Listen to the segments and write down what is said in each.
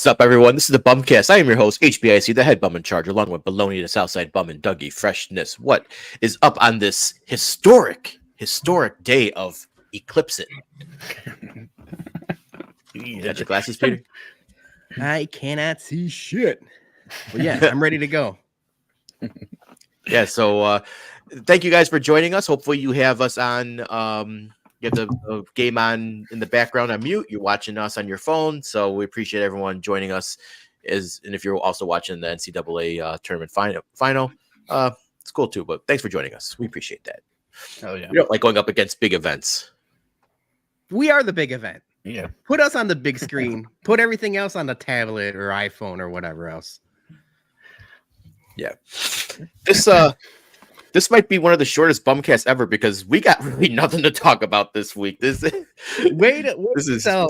What's up, everyone? This is the BumCast. I am your host, HBIC, the head bum in charge, along with Bologna, the Southside Bum, and Dougie, freshness. What is up on this historic day of Eclipse? You got your glasses, Peter? I cannot see shit. Well, yeah, I'm ready to go. Yeah, so thank you guys for joining us. Hopefully you have us on, you have the game on in the background on mute. You're watching us on your phone, so we appreciate everyone joining us. And if you're also watching the NCAA tournament final, it's cool too, but thanks for joining us. We appreciate that. Oh, yeah. We don't like going up against big events. We are the big event. Yeah. Put us on the big screen. Put everything else on the tablet or iPhone or whatever else. Yeah. This might be one of the shortest BumCasts ever because we got really nothing to talk about this week. Way to sell.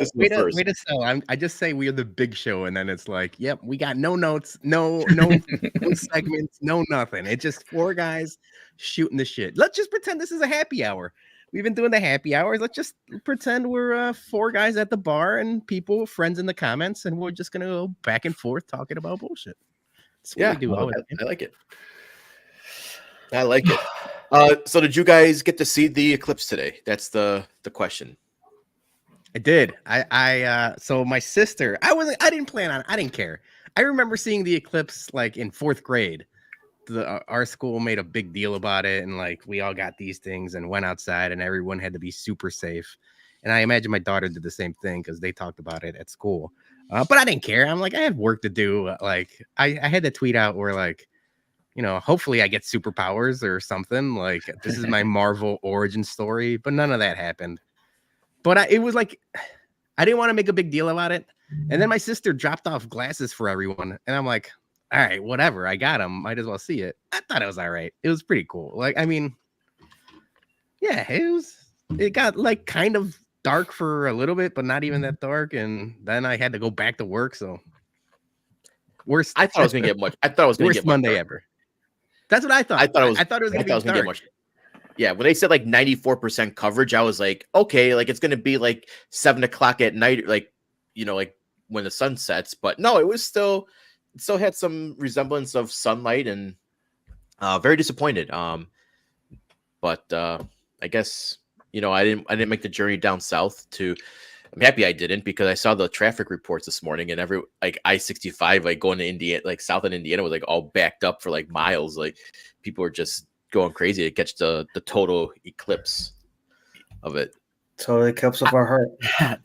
I just say we are the big show, and then it's like, yep, we got no notes, no segments, no nothing. It's just four guys shooting the shit. Let's just pretend this is a happy hour. We've been doing the happy hours. Let's just pretend we're four guys at the bar and friends in the comments, and we're just gonna go back and forth talking about bullshit. That's what we do. I like it. I like it. So did you guys get to see the eclipse today? That's the question. I did. So my sister, I didn't plan on it. I didn't care. I remember seeing the eclipse like in fourth grade. Our school made a big deal about it, and like we all got these things and went outside, and everyone had to be super safe. And I imagine my daughter did the same thing because they talked about it at school. But I didn't care. I'm like, I had work to do. Like I had to tweet out where like, hopefully I get superpowers or something. Like this is my Marvel origin story, but none of that happened. But it was like, I didn't want to make a big deal about it. And then my sister dropped off glasses for everyone. And I'm like, all right, whatever. I got them. Might as well see it. I thought it was all right. It was pretty cool. Like, I mean, yeah, it got like kind of dark for a little bit, but not even that dark. And then I had to go back to work. So I thought it was going to get much. I thought it was going to get Monday dark. Ever. That's what I thought. I thought it was going to be dark. Yeah, when they said like 94% coverage, I was like, okay, like it's going to be like 7 o'clock at night, like like when the sun sets. But no, it still had some resemblance of sunlight, and very disappointed. But I guess I didn't make the journey down south to. I'm happy I didn't because I saw the traffic reports this morning, and every like I-65 like going to Indiana, like south in Indiana was like all backed up for like miles. Like people were just going crazy to catch the total eclipse of it. Total eclipse of our heart.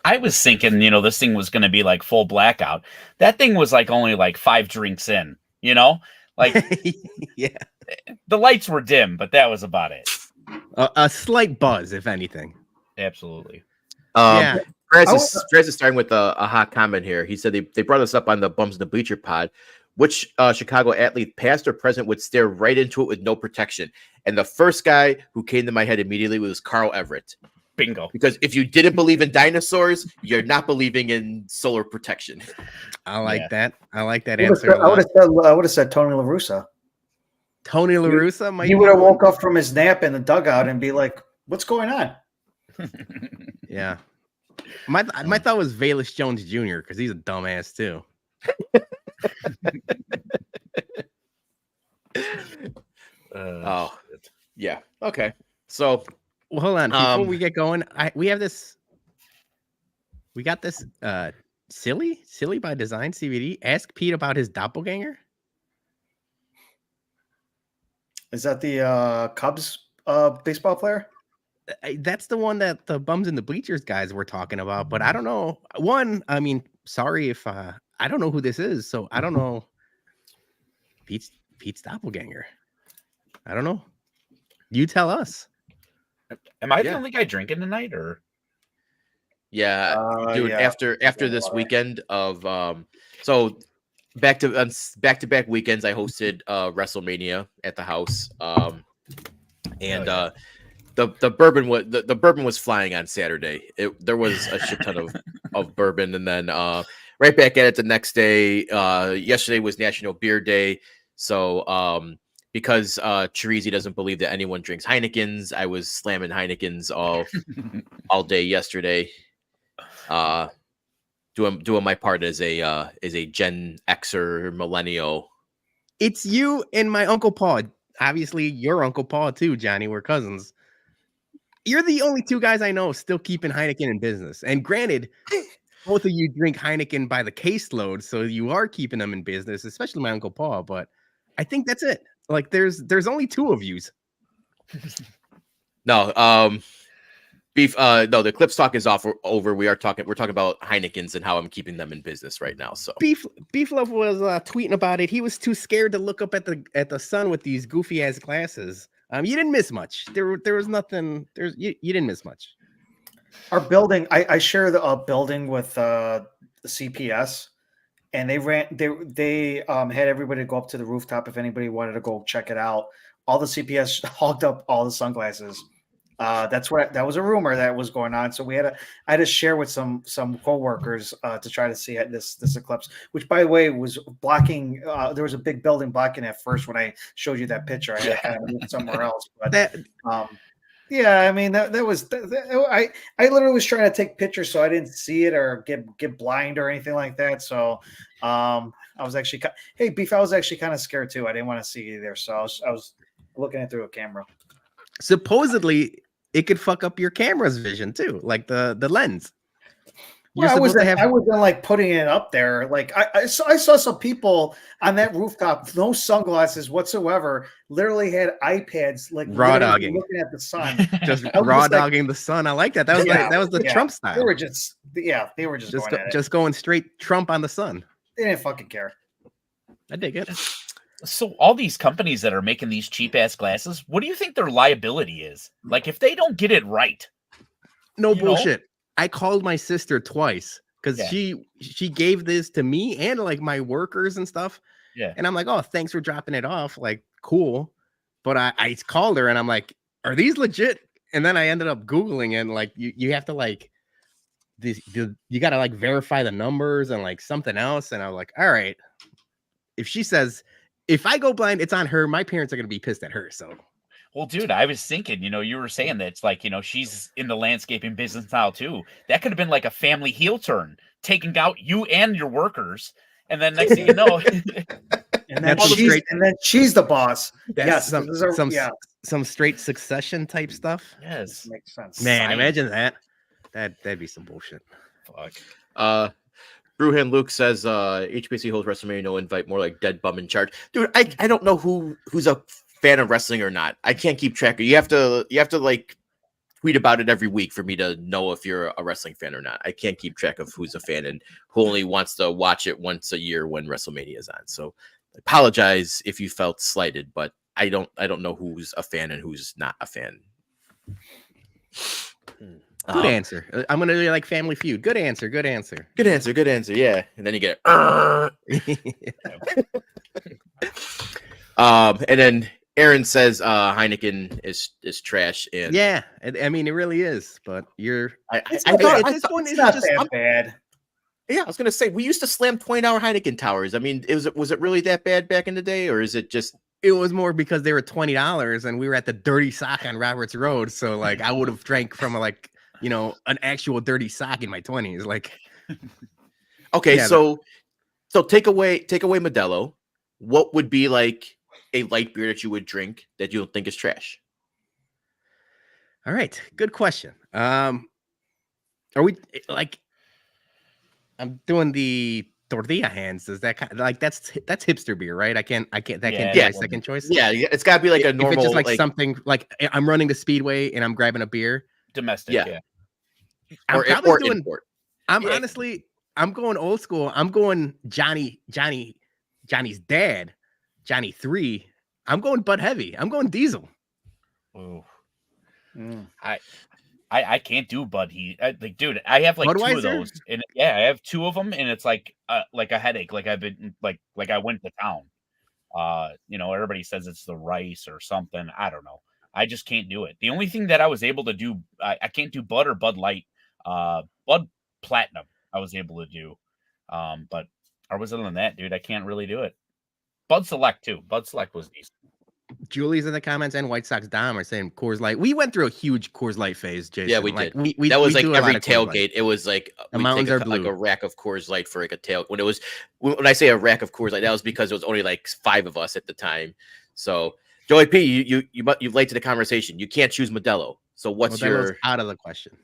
I was thinking, this thing was going to be like full blackout. That thing was like only like 5 drinks in, like yeah. The lights were dim, but that was about it. A slight buzz, if anything. Absolutely. Yeah. Trez is starting with a hot comment here. He said they brought us up on the Bums in the Bleacher pod. Which Chicago athlete, past or present, would stare right into it with no protection? And the first guy who came to my head immediately was Carl Everett. Bingo. Because if you didn't believe in dinosaurs, you're not believing in solar protection. I like that. I like that answer. I would have said Tony La Russa. Tony La Russa? He would have woke up from his nap in the dugout and be like, what's going on? Yeah. My thought was Valus Jones Jr. because he's a dumbass too. Yeah. Okay. So, well, hold on. Before we get going, we got this silly by design CBD. Ask Pete about his doppelganger. Is that the Cubs baseball player? That's the one that the Bums in the Bleachers guys were talking about, but I don't know. I mean, sorry if I don't know who this is, so I don't know. Pete's doppelganger. I don't know. You tell us. Am I the only guy drinking tonight, or? Yeah, dude. Yeah. After this weekend of so back to back weekends, I hosted WrestleMania at the house, and the bourbon was flying on Saturday. There was a shit ton of bourbon, and then right back at it the next day. Yesterday was National Beer Day, so because Chirizi doesn't believe that anyone drinks Heinekens, I was slamming Heinekens all day yesterday. doing my part as a Gen Xer millennial. It's you and my Uncle Paul. Obviously, your Uncle Paul too, Johnny. We're cousins. You're the only two guys I know still keeping Heineken in business. And granted, both of you drink Heineken by the caseload, so you are keeping them in business, especially my Uncle Paul. But I think that's it. Like, there's only two of yous. No, beef. No, the Eclipse talk is over. We're talking about Heinekens and how I'm keeping them in business right now. So Beef Love was tweeting about it. He was too scared to look up at the sun with these goofy ass glasses. You didn't miss much. There was nothing. You didn't miss much. Our building, I share the building with the CPS, and they had everybody go up to the rooftop if anybody wanted to go check it out. All the CPS hogged up all the sunglasses. That was a rumor that was going on. So I had to share with some coworkers to try to see this eclipse, which by the way was blocking. There was a big building blocking at first when I showed you that picture. I had to move somewhere else, but yeah, I mean that was I literally was trying to take pictures so I didn't see it or get blind or anything like that. So I was actually Beef. I was actually kind of scared too. I didn't want to see you there, so I was looking at it through a camera. Supposedly, it could fuck up your camera's vision too, like the lens. Well, I wasn't like putting it up there. Like I saw some people on that rooftop, no sunglasses whatsoever, literally had iPads, like raw dogging, looking at the sun, just raw dogging the sun. I like that. That was the Trump style. They were just going straight Trump on the sun. They didn't fucking care. I dig it. So all these companies that are making these cheap ass glasses, what do you think their liability is? Like if they don't get it right? No bullshit. I called my sister twice because she gave this to me and like my workers and stuff. Yeah. And I'm like, oh, thanks for dropping it off. Like, cool. But I called her and I'm like, are these legit? And then I ended up Googling and like you have to like you gotta like verify the numbers and like something else. And I was like, all right. If she says if I go blind, it's on her. My parents are gonna be pissed at her. So well, dude, I was thinking, you were saying that it's like, she's in the landscaping business now too. That could have been like a family heel turn, taking out you and your workers, and then next thing you know, and then she's the boss. Yes, some straight Succession type stuff. Yes, makes sense. Man, imagine that. That'd be some bullshit. Fuck. Brewhan Luke says HBC holds WrestleMania no invite, more like dead bum in charge. Dude, I don't know who's a fan of wrestling or not. I can't keep track of. You have to like tweet about it every week for me to know if you're a wrestling fan or not. I can't keep track of who's a fan and who only wants to watch it once a year when WrestleMania is on. So I apologize if you felt slighted, but I don't know who's a fan and who's not a fan. Good answer. I'm gonna do like Family Feud. Good answer. Good answer. Yeah, and then you get and then Aaron says Heineken is trash. And yeah, I mean it really is. But at this point it's not that bad. Yeah, I was gonna say we used to slam 20-hour Heineken towers. I mean, was it really that bad back in the day, or is it just? It was more because they were $20 and we were at the Dirty Sock on Roberts Road. So like I would have drank from an actual Dirty Sock in my 20s. Like, okay, yeah, so take away Modelo. What would be like a light beer that you would drink that you don't think is trash? All right, good question. Are we like? I'm doing the tortilla hands. Is that kind of, like that's hipster beer, right? I can't. That can't be my second choice. Yeah, it's got to be like a normal. If it's just like something like I'm running the Speedway and I'm grabbing a beer. Domestic, yeah. Or import. Honestly, I'm going old school. I'm going Johnny's dad, Johnny 3. I'm going Bud Heavy. I'm going Diesel. Ooh. I can't do Bud. Dude, I have like Budweiser? 2 of those, and I have 2 of them, and it's like a headache. Like I've been like I went to town. Everybody says it's the rice or something. I don't know. I just can't do it. The only thing that I was able to do, I can't do Bud or Bud Light. Bud Platinum, I was able to do. But other than that, dude, I can't really do it. Bud Select too. Bud Select was decent. Julie's in the comments and White Sox Dom are saying Coors Light. We went through a huge Coors Light phase, Jason. Yeah, we like, did. We that was we like do a lot every of Coors Light. tailgate. It was like The we mountains take are blue. like a rack of Coors Light for like a tail. When I say a rack of Coors Light, that was because it was only like 5 of us at the time. So Joey P, you late to the conversation. You can't choose Modelo. So what's Modelo's your out of the question?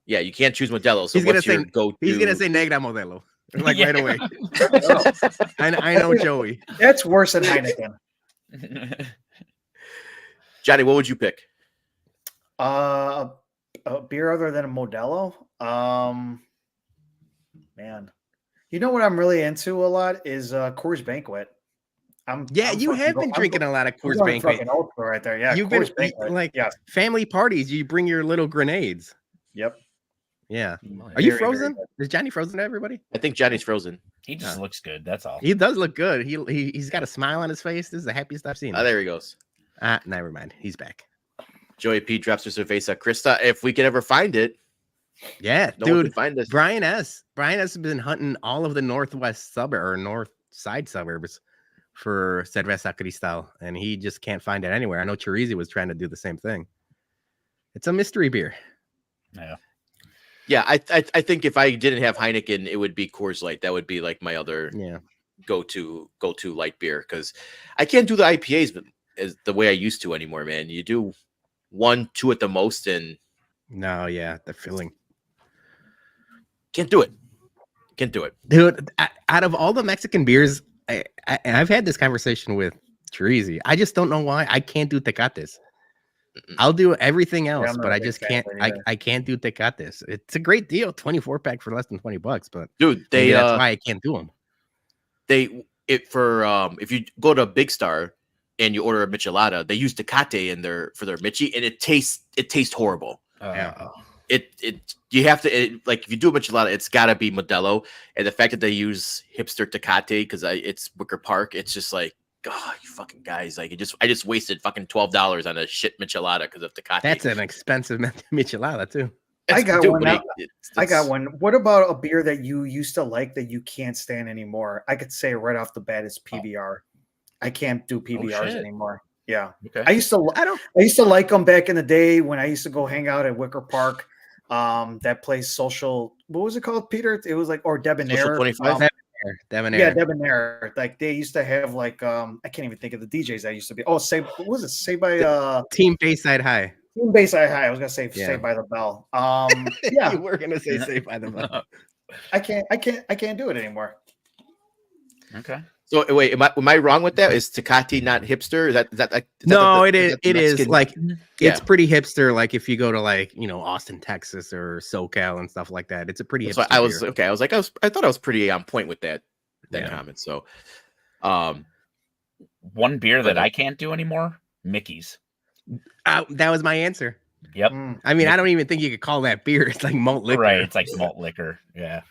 Yeah, you can't choose Modelo. So He's gonna what's your say go-to? He's gonna say Negra Modelo like Yeah. right away. I know Joey. That's worse than Heineken. Johnny, what would you pick? A beer other than a Modelo? Man. You know what I'm really into a lot is Coors Banquet. You have been drinking a lot of Coors Banquet. Right there. Yeah, You've Coors been Banquet. like yeah. family parties. You bring your little grenades. Yep. Yeah. Are Very, you very frozen? good. Is Johnny frozen to everybody? I think Johnny's frozen. He just looks good. That's all. He does look good. He's got a smile on his face. This is the happiest I've seen him. There he goes. Never mind. He's back. Joey P drops her cerveza. Krista, if we can ever find it. Yeah, No one can dude. find this. Brian S. has been hunting all of the northwest suburb or north side suburbs for Cerveza Cristal, and he just can't find it anywhere. I know Chirizi was trying to do the same thing. It's a mystery beer. Yeah. Yeah, I think if I didn't have Heineken, it would be Coors Light. That would be like my other go-to light beer, because I can't do the IPAs as the way I used to anymore, man. You do 1, 2 at the most, and the filling. Can't do it, dude. Out of all the Mexican beers, I've had this conversation with Chirizi. I just don't know why I can't do Tecates. I'll do everything else, but I just can't. I can't do Tecates. It's a great deal, 24-pack for less than $20. But dude, that's why I can't do them. If you go to Big Star and you order a michelada, they use Tecate for their Michi, and it tastes horrible. You have to like if you do a michelada, it's got to be Modelo, and the fact that they use hipster Tecate because it's Wicker Park, it's just like, God, you fucking guys! Like I just wasted fucking $12 on a shit michelada because of Tecate. That's an expensive michelada too. I got one. What about a beer that you used to like that you can't stand anymore? I could say right off the bat, it's PBR. I can't do PBRs anymore. Yeah, okay. I used to like them back in the day when I used to go hang out at Wicker Park. That place, Social. What was it called, Peter? It was like Debonair. Social 25. Debonair. Yeah, Debonair. Like they used to have like I can't even think of the DJs that used to be. Oh, what was it? Say by Team Bayside High. Team Bayside High. I was gonna say Say by the Bell. Yeah, you were gonna say Say by the Bell. I can't do it anymore. Okay. So wait, am I wrong with that? Is Tecate not hipster? Is that like? It is like it's pretty hipster. Like if you go to like Austin, Texas, or SoCal and stuff like that, it's a pretty. So hipster I thought I was pretty on point with that comment. So, one beer that I can't do anymore, Mickey's. That was my answer. Yep. I mean, I don't even think you could call that beer. It's like malt liquor. Right. It's like malt liquor. Yeah.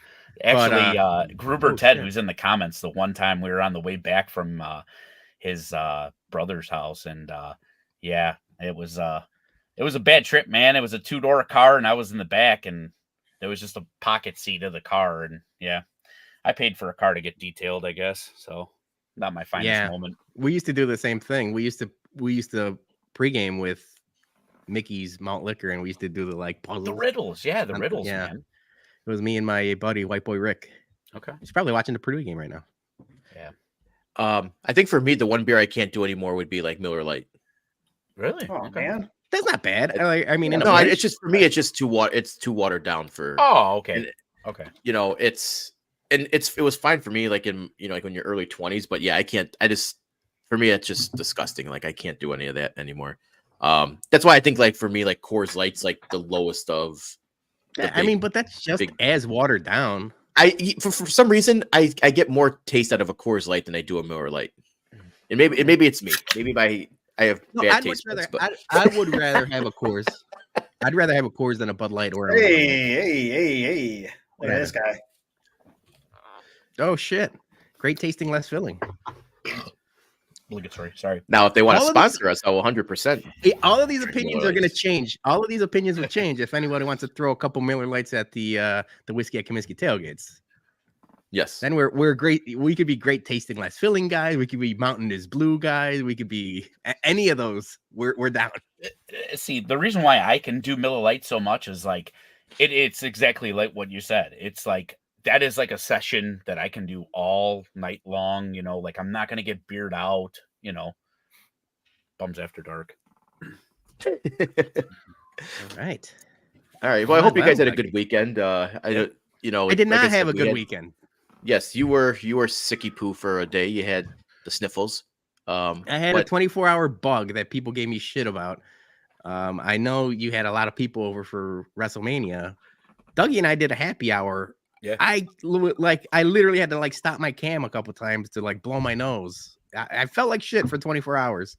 Actually, Gruber Ted, who's in the comments, the one time we were on the way back from his brother's house, and it was a bad trip, man. It was a 2-door car, and I was in the back, and there was just a pocket seat of the car, and I paid for a car to get detailed, I guess. So not my finest moment. We used to do the same thing. We used to pregame with Mickey's malt liquor, and we used to do the puzzles. The riddles, the riddles, man. It was me and my buddy, White Boy Rick. Okay. He's probably watching the Purdue game right now. Yeah. I think for me, the one beer I can't do anymore would be like Miller Lite. Really? Oh, man. That's not bad. I mean, it's just for me, it's just too watered down for. Oh, okay. Okay. It was fine for me, like in like when you're early 20s, but I can't. For me, it's just disgusting. Like I can't do any of that anymore. That's why I think like for me, like Coors Light's like the lowest of. But that's just as watered down. For some reason I get more taste out of a Coors Light than I do a Miller Lite, and maybe it's me. Maybe I have bad taste. I would rather have a Coors. I'd rather have a Coors than a Bud Light or a Hey! Look at this guy. Oh shit! Great tasting, less filling. Obligatory. Sorry. Now, if they want to sponsor us, 100%. All of these opinions are going to change. All of these opinions will change if anybody wants to throw a couple Miller Lights at the Whiskey at Comiskey tailgates. Yes. Then we're great. We could be great tasting, less filling guys. We could be Mountain is Blue guys. We could be any of those. We're down. See, the reason why I can do Miller Lite so much is like it's exactly like what you said. It's like that is like a session that I can do all night long. Like I'm not gonna get beard out. Bums After Dark. All right. All right. Well, I hope you guys had a good weekend. I did not have a good weekend. Yes, you were sicky poo for a day. You had the sniffles. I had a 24-hour bug that people gave me shit about. I know you had a lot of people over for WrestleMania. Dougie and I did a happy hour. Yeah. I literally had to stop my cam a couple times to blow my nose. I felt like shit for 24 hours.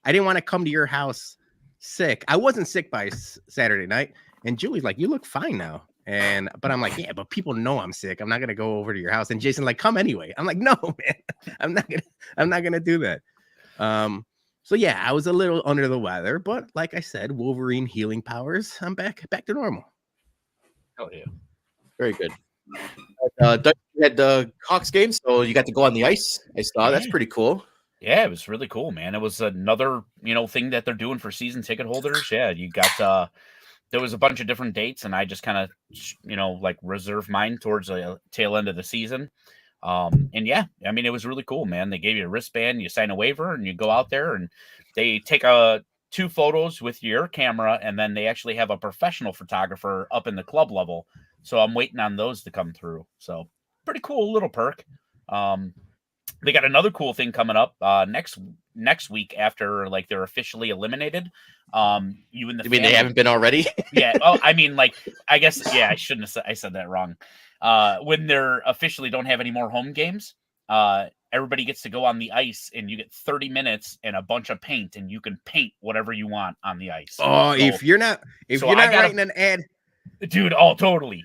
I didn't want to come to your house sick. I wasn't sick by Saturday night. And Julie's like, you look fine now. But I'm like, yeah, but people know I'm sick. I'm not gonna go over to your house. And Jason like, come anyway. I'm like, no, man, I'm not gonna do that. So yeah, I was a little under the weather, but like I said, Wolverine healing powers. I'm back to normal. Oh yeah, very good. Doug, you had the Hawks game, so you got to go on the ice. I saw that's pretty cool. Yeah, it was really cool, man. It was another thing that they're doing for season ticket holders. Yeah, you got there was a bunch of different dates, and I just kind of, reserved mine towards the tail end of the season. And yeah, I mean, it was really cool, man. They gave you a wristband, you sign a waiver, and you go out there, and they take 2 photos with your camera, and then they actually have a professional photographer up in the club level. So I'm waiting on those to come through. So pretty cool little perk. They got another cool thing coming up next week after they're officially eliminated. You and the mean they haven't been already? Yeah. Oh, I mean, I guess I shouldn't have I said that wrong. When they're officially don't have any more home games, everybody gets to go on the ice, and you get 30 minutes and a bunch of paint, and you can paint whatever you want on the ice. Oh, so, if you're not writing an ad. Dude, oh, totally.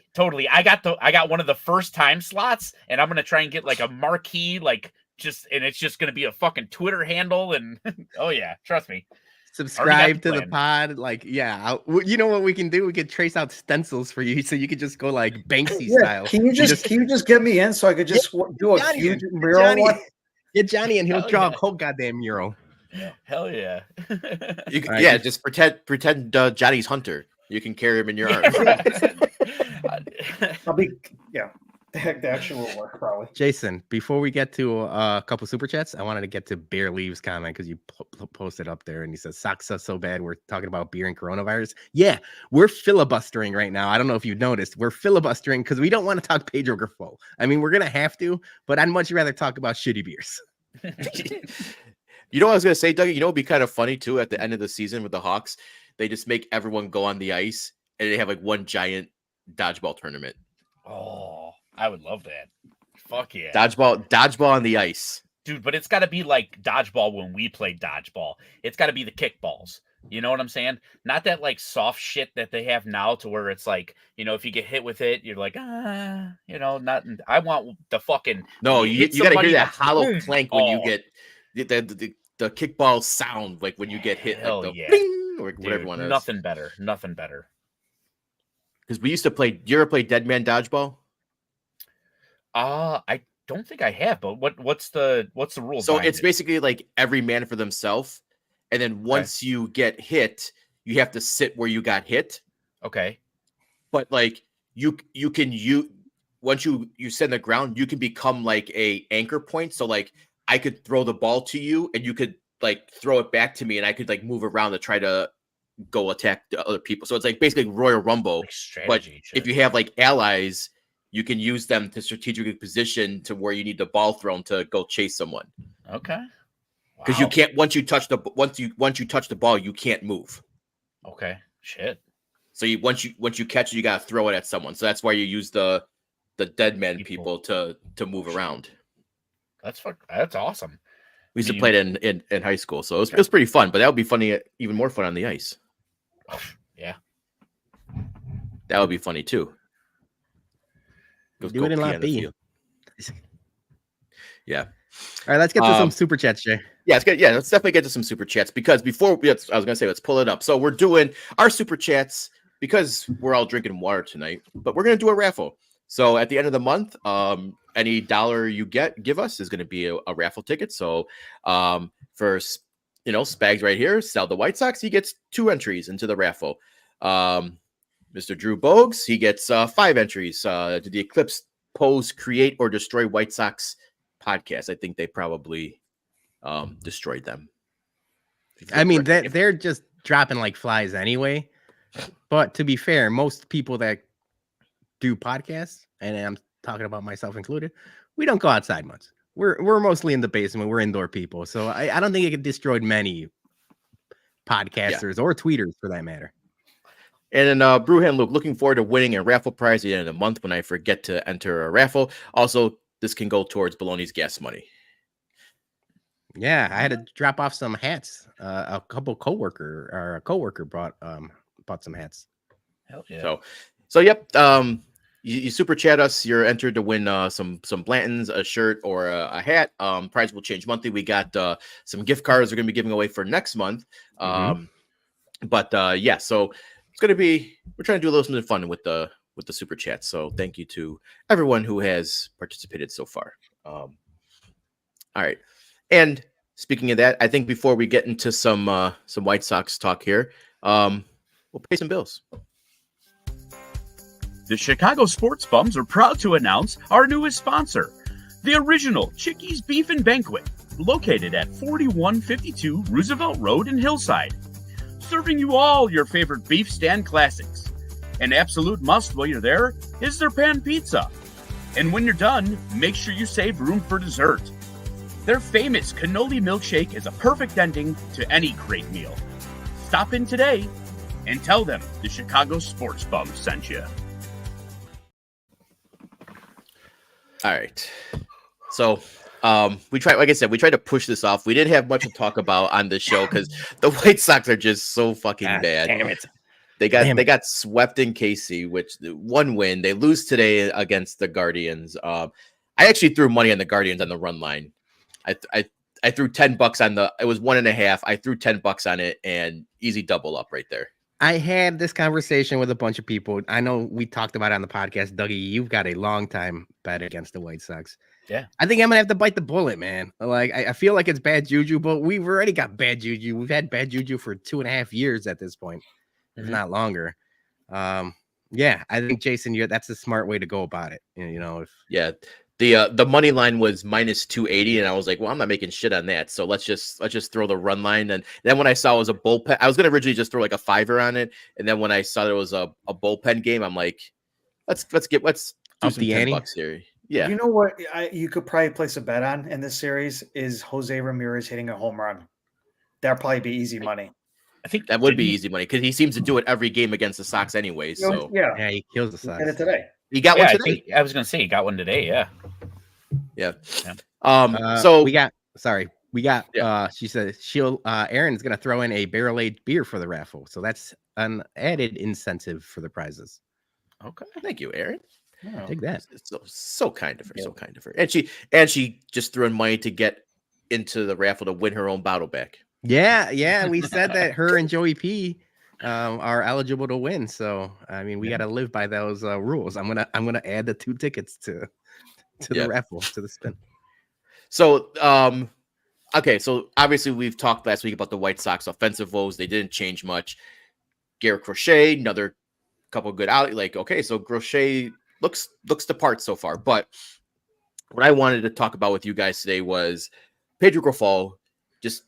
I got one of the first time slots, and I'm gonna try and get a marquee, and it's just gonna be a fucking Twitter handle, and oh yeah, trust me. Subscribe to the pod, you know what we can do? We could trace out stencils for you, so you could just go Banksy style. Can you just get me in so I could just do a huge mural one? Get Johnny, and he'll draw a whole goddamn mural. Hell yeah! Just pretend Johnny's Hunter. You can carry him in your arms. The actual will work probably. Jason, before we get to a couple super chats, I wanted to get to Bear Leaves' comment because you posted up there and he says, "Socks us so bad. We're talking about beer and coronavirus." Yeah, we're filibustering right now. I don't know if you've noticed. We're filibustering because we don't want to talk Pedro Grifol. I mean, we're going to have to, but I'd much rather talk about shitty beers. You know what I was going to say, Dougie? You know what would be kind of funny, too, at the end of the season with the Hawks? They just make everyone go on the ice, and they have one giant dodgeball tournament. Oh, I would love that. Fuck yeah. Dodgeball on the ice. Dude, but it's got to be like dodgeball when we played dodgeball. It's got to be the kickballs. You know what I'm saying? Not that soft shit that they have now to where it's if you get hit with it, you're not. I want the fucking. No, you got to hear that hollow clank when you get the kickball sound, when you get hit. Hell yeah. Bling, or whatever one is. Nothing better. Because we used to play. You ever play Dead Man Dodgeball? I don't think I have. But what's the rules? So it's basically every man for themselves, and then once you get hit, you have to sit where you got hit. Okay. But you can once you sit on the ground, you can become a anchor point. So I could throw the ball to you, and you could throw it back to me, and I could like move around to try to go attack the other people. So it's like basically Royal Rumble. Like strategy, but if you have like allies, you can use them to strategically position to where you need the ball thrown to go chase someone. Okay. Because you can't once you touch the ball, you can't move. Okay. Shit. So once you catch it, you gotta throw it at someone. So that's why you use the dead men people to move around. That's awesome. We used to play it in high school, so it was pretty fun. But that would be funny, even more fun on the ice. Yeah, that would be funny too. Do it in Lot B. Yeah. All right, let's get to some super chats, Jay. Yeah, let's definitely get to some super chats because I was gonna say let's pull it up. So we're doing our super chats because we're all drinking water tonight, but we're gonna do a raffle. So at the end of the month, any dollar you give us is going to be a raffle ticket. So for Spags right here, sell the White Sox, he gets 2 entries into the raffle. Mr. Drew Bogues, he gets 5 entries to the Eclipse Pose Create or Destroy White Sox podcast. I think they probably destroyed them. I mean, they're just dropping like flies anyway. But to be fair, most people that do podcasts, and I'm talking about myself included, we don't go outside much. We're mostly in the basement. We're indoor people. So I don't think it destroyed many podcasters or tweeters for that matter. And then Brewhan Luke, looking forward to winning a raffle prize at the end of the month when I forget to enter a raffle. Also, this can go towards Bologna's gas money. Yeah, I had to drop off some hats. A coworker bought some hats. Hell yeah. So yep. You super chat us. You're entered to win some Blantons, a shirt, or a hat. Prize will change monthly. We got some gift cards we're going to be giving away for next month. But yeah, so it's going to be, we're trying to do a little something fun with the super chat. So thank you to everyone who has participated so far. All right. And speaking of that, I think before we get into some White Sox talk here, we'll pay some bills. The Chicago Sports Bums are proud to announce our newest sponsor, the original Chickies Beef and Banquet, located at 4152 Roosevelt Road in Hillside. Serving you all your favorite beef stand classics. An absolute must while you're there is their pan pizza. And when you're done, make sure you save room for dessert. Their famous cannoli milkshake is a perfect ending to any great meal. Stop in today and tell them the Chicago Sports Bum sent you. All right. So we tried to push this off. We didn't have much to talk about on this show because the White Sox are just so fucking bad. Damn it. They got swept in KC, which one win. They lose today against the Guardians. I actually threw money on the Guardians on the run line. I threw $10 on it was 1.5. I threw $10 on it and easy double up right there. I had this conversation with a bunch of people. I know we talked about it on the podcast. Dougie, you've got a long time bet against the White Sox. Yeah. I think I'm going to have to bite the bullet, man. Like, I feel like it's bad juju, but we've already got bad juju. We've had bad juju for 2.5 years at this point, if not longer. Yeah, I think, Jason, that's a smart way to go about it. The money line was minus 280, and I was like, well, I'm not making shit on that. So let's just throw the run line. And then when I saw it was a bullpen, I was gonna originally just throw like a $5 on it. And then when I saw it was a bullpen game, I'm like, let's do Up some the ante? $10 here. Yeah. You know what you could probably place a bet on in this series is Jose Ramirez hitting a home run. That'd probably be easy money. I think that would be easy money because he seems to do it every game against the Sox anyway. So yeah, he kills the Sox. He did it today. He got one today. I was gonna say he got one today. Yeah. So we got. She said Aaron's gonna throw in a barrel-aged beer for the raffle, so that's an added incentive for the prizes. Okay, thank you, Aaron. Take that. It's so kind of her. So kind of her. And she just threw in money to get into the raffle to win her own bottle back. Yeah. We said that her and Joey P are eligible to win. So I mean, we got to live by those rules. I'm gonna add the 2 tickets to the raffle, to the spin. So okay, so obviously we've talked last week about the White Sox offensive woes. They didn't change much. Garrett Crochet, another couple good out. Like, okay, so Crochet looks the part so far. But what I wanted to talk about with you guys today was Pedro Grifol just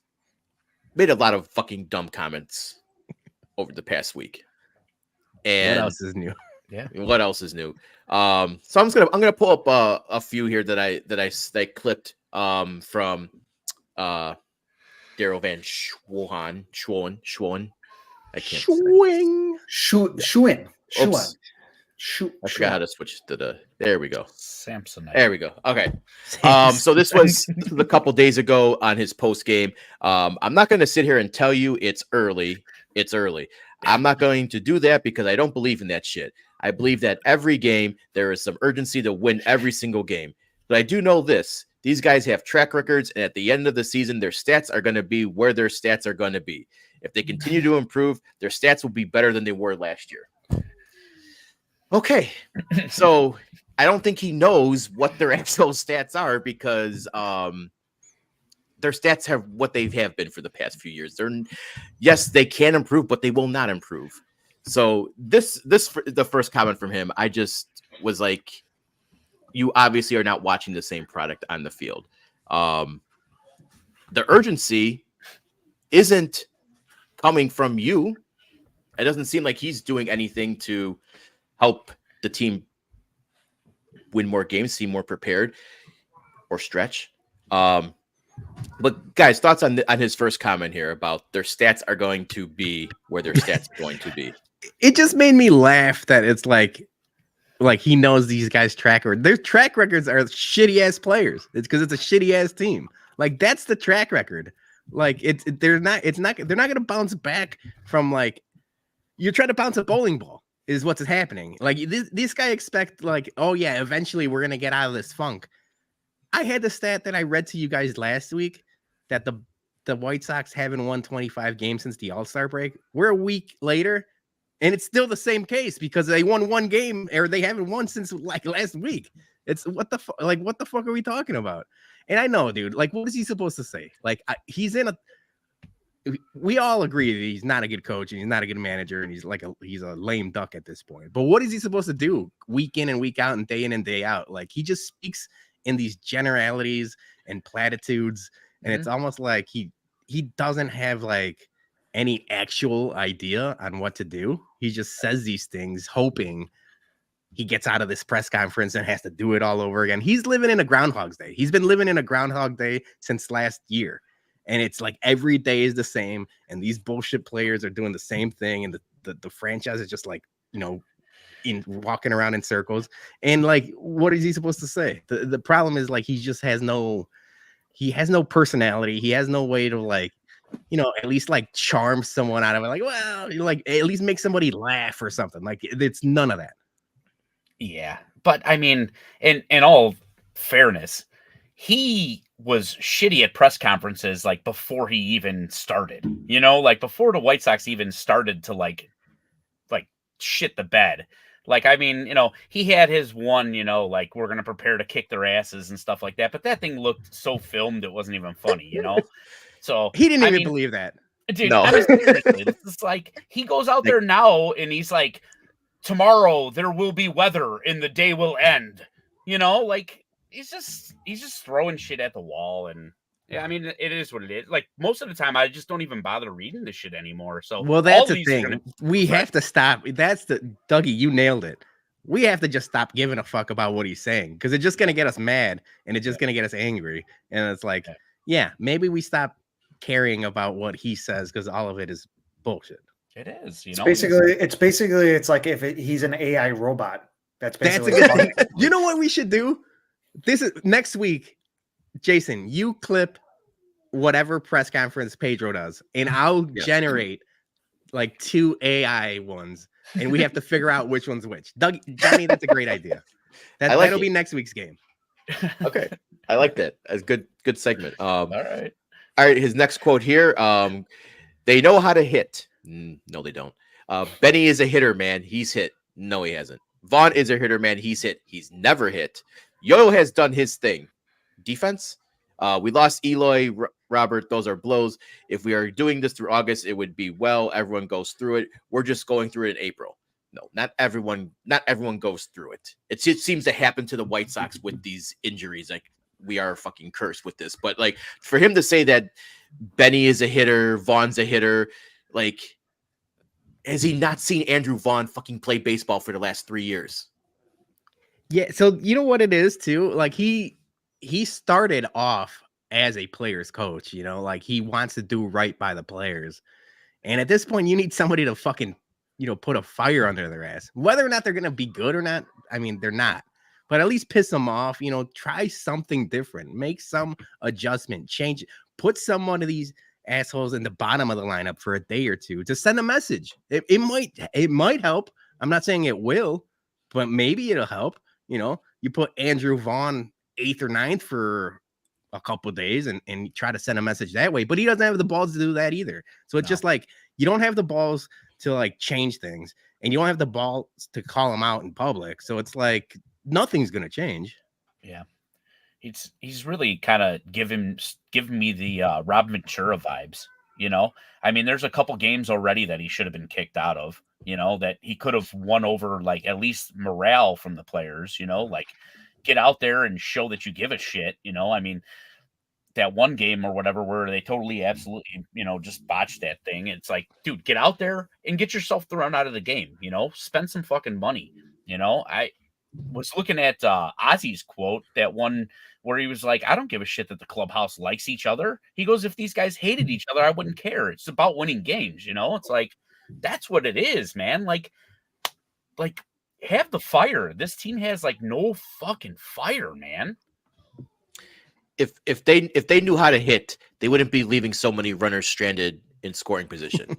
made a lot of fucking dumb comments over the past week. And what else is new? Yeah. What else is new? So I'm gonna pull up a few here that I clipped from Daryl Van Schwoen. I can't I forgot how to switch to the. There we go. Samsonite. There we go. Okay. So this was a couple days ago on his post game. I'm not going to sit here and tell you it's early. It's early. I'm not going to do that because I don't believe in that shit. I believe that every game there is some urgency to win every single game. But I do know this: these guys have track records, and at the end of the season, their stats are going to be where their stats are going to be. If they continue to improve, their stats will be better than they were last year. Okay, so I don't think he knows what their actual stats are because their stats have what they have been for the past few years. Yes, they can improve, but they will not improve. So the first comment from him, I just was like, you obviously are not watching the same product on the field. The urgency isn't coming from you. It doesn't seem like he's doing anything to help the team win more games, seem more prepared, or stretch. But guys, thoughts on his first comment here about their stats are going to be where their stats are going to be. It just made me laugh that it's like he knows these guys' track record. Their track records are shitty ass players. It's because it's a shitty ass team. Like that's the track record. Like they're not going to bounce back from like you're trying to bounce a bowling ball is what's happening. Like this guy expect like, oh yeah, eventually we're going to get out of this funk. I had the stat that I read to you guys last week that the White Sox haven't won 25 games since the All-Star break. We're a week later and it's still the same case because they won one game or they haven't won since like last week. It's what the fuck are we talking about? And I know, dude, like what is he supposed to say? Like we all agree that he's not a good coach and he's not a good manager and he's a lame duck at this point. But what is he supposed to do week in and week out and day out? Like he just speaks in these generalities and platitudes, and it's almost like he doesn't have like any actual idea on what to do. He just says these things hoping he gets out of this press conference and has to do it all over again. He's living in a Groundhog's Day. He's been living in a Groundhog Day since last year. And it's like every day is the same. And these bullshit players are doing the same thing. And the franchise is just like, you know, walking around in circles. And like, what is he supposed to say? The problem is like, he has no personality. He has no way to like, you know, at least like charm someone out of it. Like, well, like at least make somebody laugh or something. Like it's none of that. Yeah. But I mean, in all fairness, he was shitty at press conferences like before he even started, you know, like before the White Sox even started to like shit the bed. Like, I mean, you know, he had his one, you know, like we're going to prepare to kick their asses and stuff like that. But that thing looked so filmed. It wasn't even funny, you know? So he didn't even believe that. Dude, no. I mean, seriously, it's like he goes out there now and he's like, tomorrow there will be weather and the day will end, you know, like he's just throwing shit at the wall. And yeah, I mean, it is what it is. Like most of the time I just don't even bother reading this shit anymore. So well, that's the thing. We have to stop. That's Dougie, you nailed it. We have to just stop giving a fuck about what he's saying because it's just going to get us mad and it's just going to get us angry. And it's like, yeah, maybe we stop caring about what he says because all of it is bullshit. It is, you it's know. Basically, it's like if he's an AI robot. That's basically. That's a good thing. You know what we should do? This is next week, Jason. You clip whatever press conference Pedro does, and I'll generate like 2 AI ones, and we have to figure out which one's which. Johnny, that's a great idea. That'll be next week's game. Okay, I like that. That's good segment. All right. His next quote here. They know how to hit. No, they don't. Benny is a hitter, man. He's hit. No, he hasn't. Vaughn is a hitter, man. He's hit. He's never hit. Yo has done his thing. Defense. We lost Eloy, Robert. Those are blows. If we are doing this through August, it would be well. Everyone goes through it. We're just going through it in April. No, not everyone. Not everyone goes through it. It seems to happen to the White Sox with these injuries. Like we are fucking cursed with this. But like for him to say that Benny is a hitter, Vaughn's a hitter, like. Has he not seen Andrew Vaughn fucking play baseball for the last 3 years? Yeah, so you know what it is too? Like he started off as a player's coach, you know, like he wants to do right by the players. And at this point, you need somebody to fucking, you know, put a fire under their ass. Whether or not they're gonna be good or not, I mean, they're not. But at least piss them off, you know, try something different, make some adjustment, change it, put some one of these assholes in the bottom of the lineup for a day or two to send a message. It might help. I'm not saying it will, but maybe it'll help. You know, you put Andrew Vaughn 8th or 9th for a couple of days and try to send a message that way, but he doesn't have the balls to do that either. So it's just like, you don't have the balls to like change things and you don't have the balls to call him out in public. So it's like, nothing's going to change. Yeah. He's really kind of giving me the Rob Ventura vibes, you know? I mean, there's a couple games already that he should have been kicked out of, you know, that he could have won over, like, at least morale from the players, you know, like, get out there and show that you give a shit, you know? I mean, that one game or whatever where they totally absolutely, you know, just botched that thing. It's like, dude, get out there and get yourself thrown out of the game, you know? Spend some fucking money, you know? I was looking at Ozzy's quote, that one where he was like, I don't give a shit that the clubhouse likes each other. He goes, if these guys hated each other, I wouldn't care. It's about winning games, you know? It's like, that's what it is, man. Like have the fire. This team has like no fucking fire, man. If they knew how to hit, they wouldn't be leaving so many runners stranded in scoring position.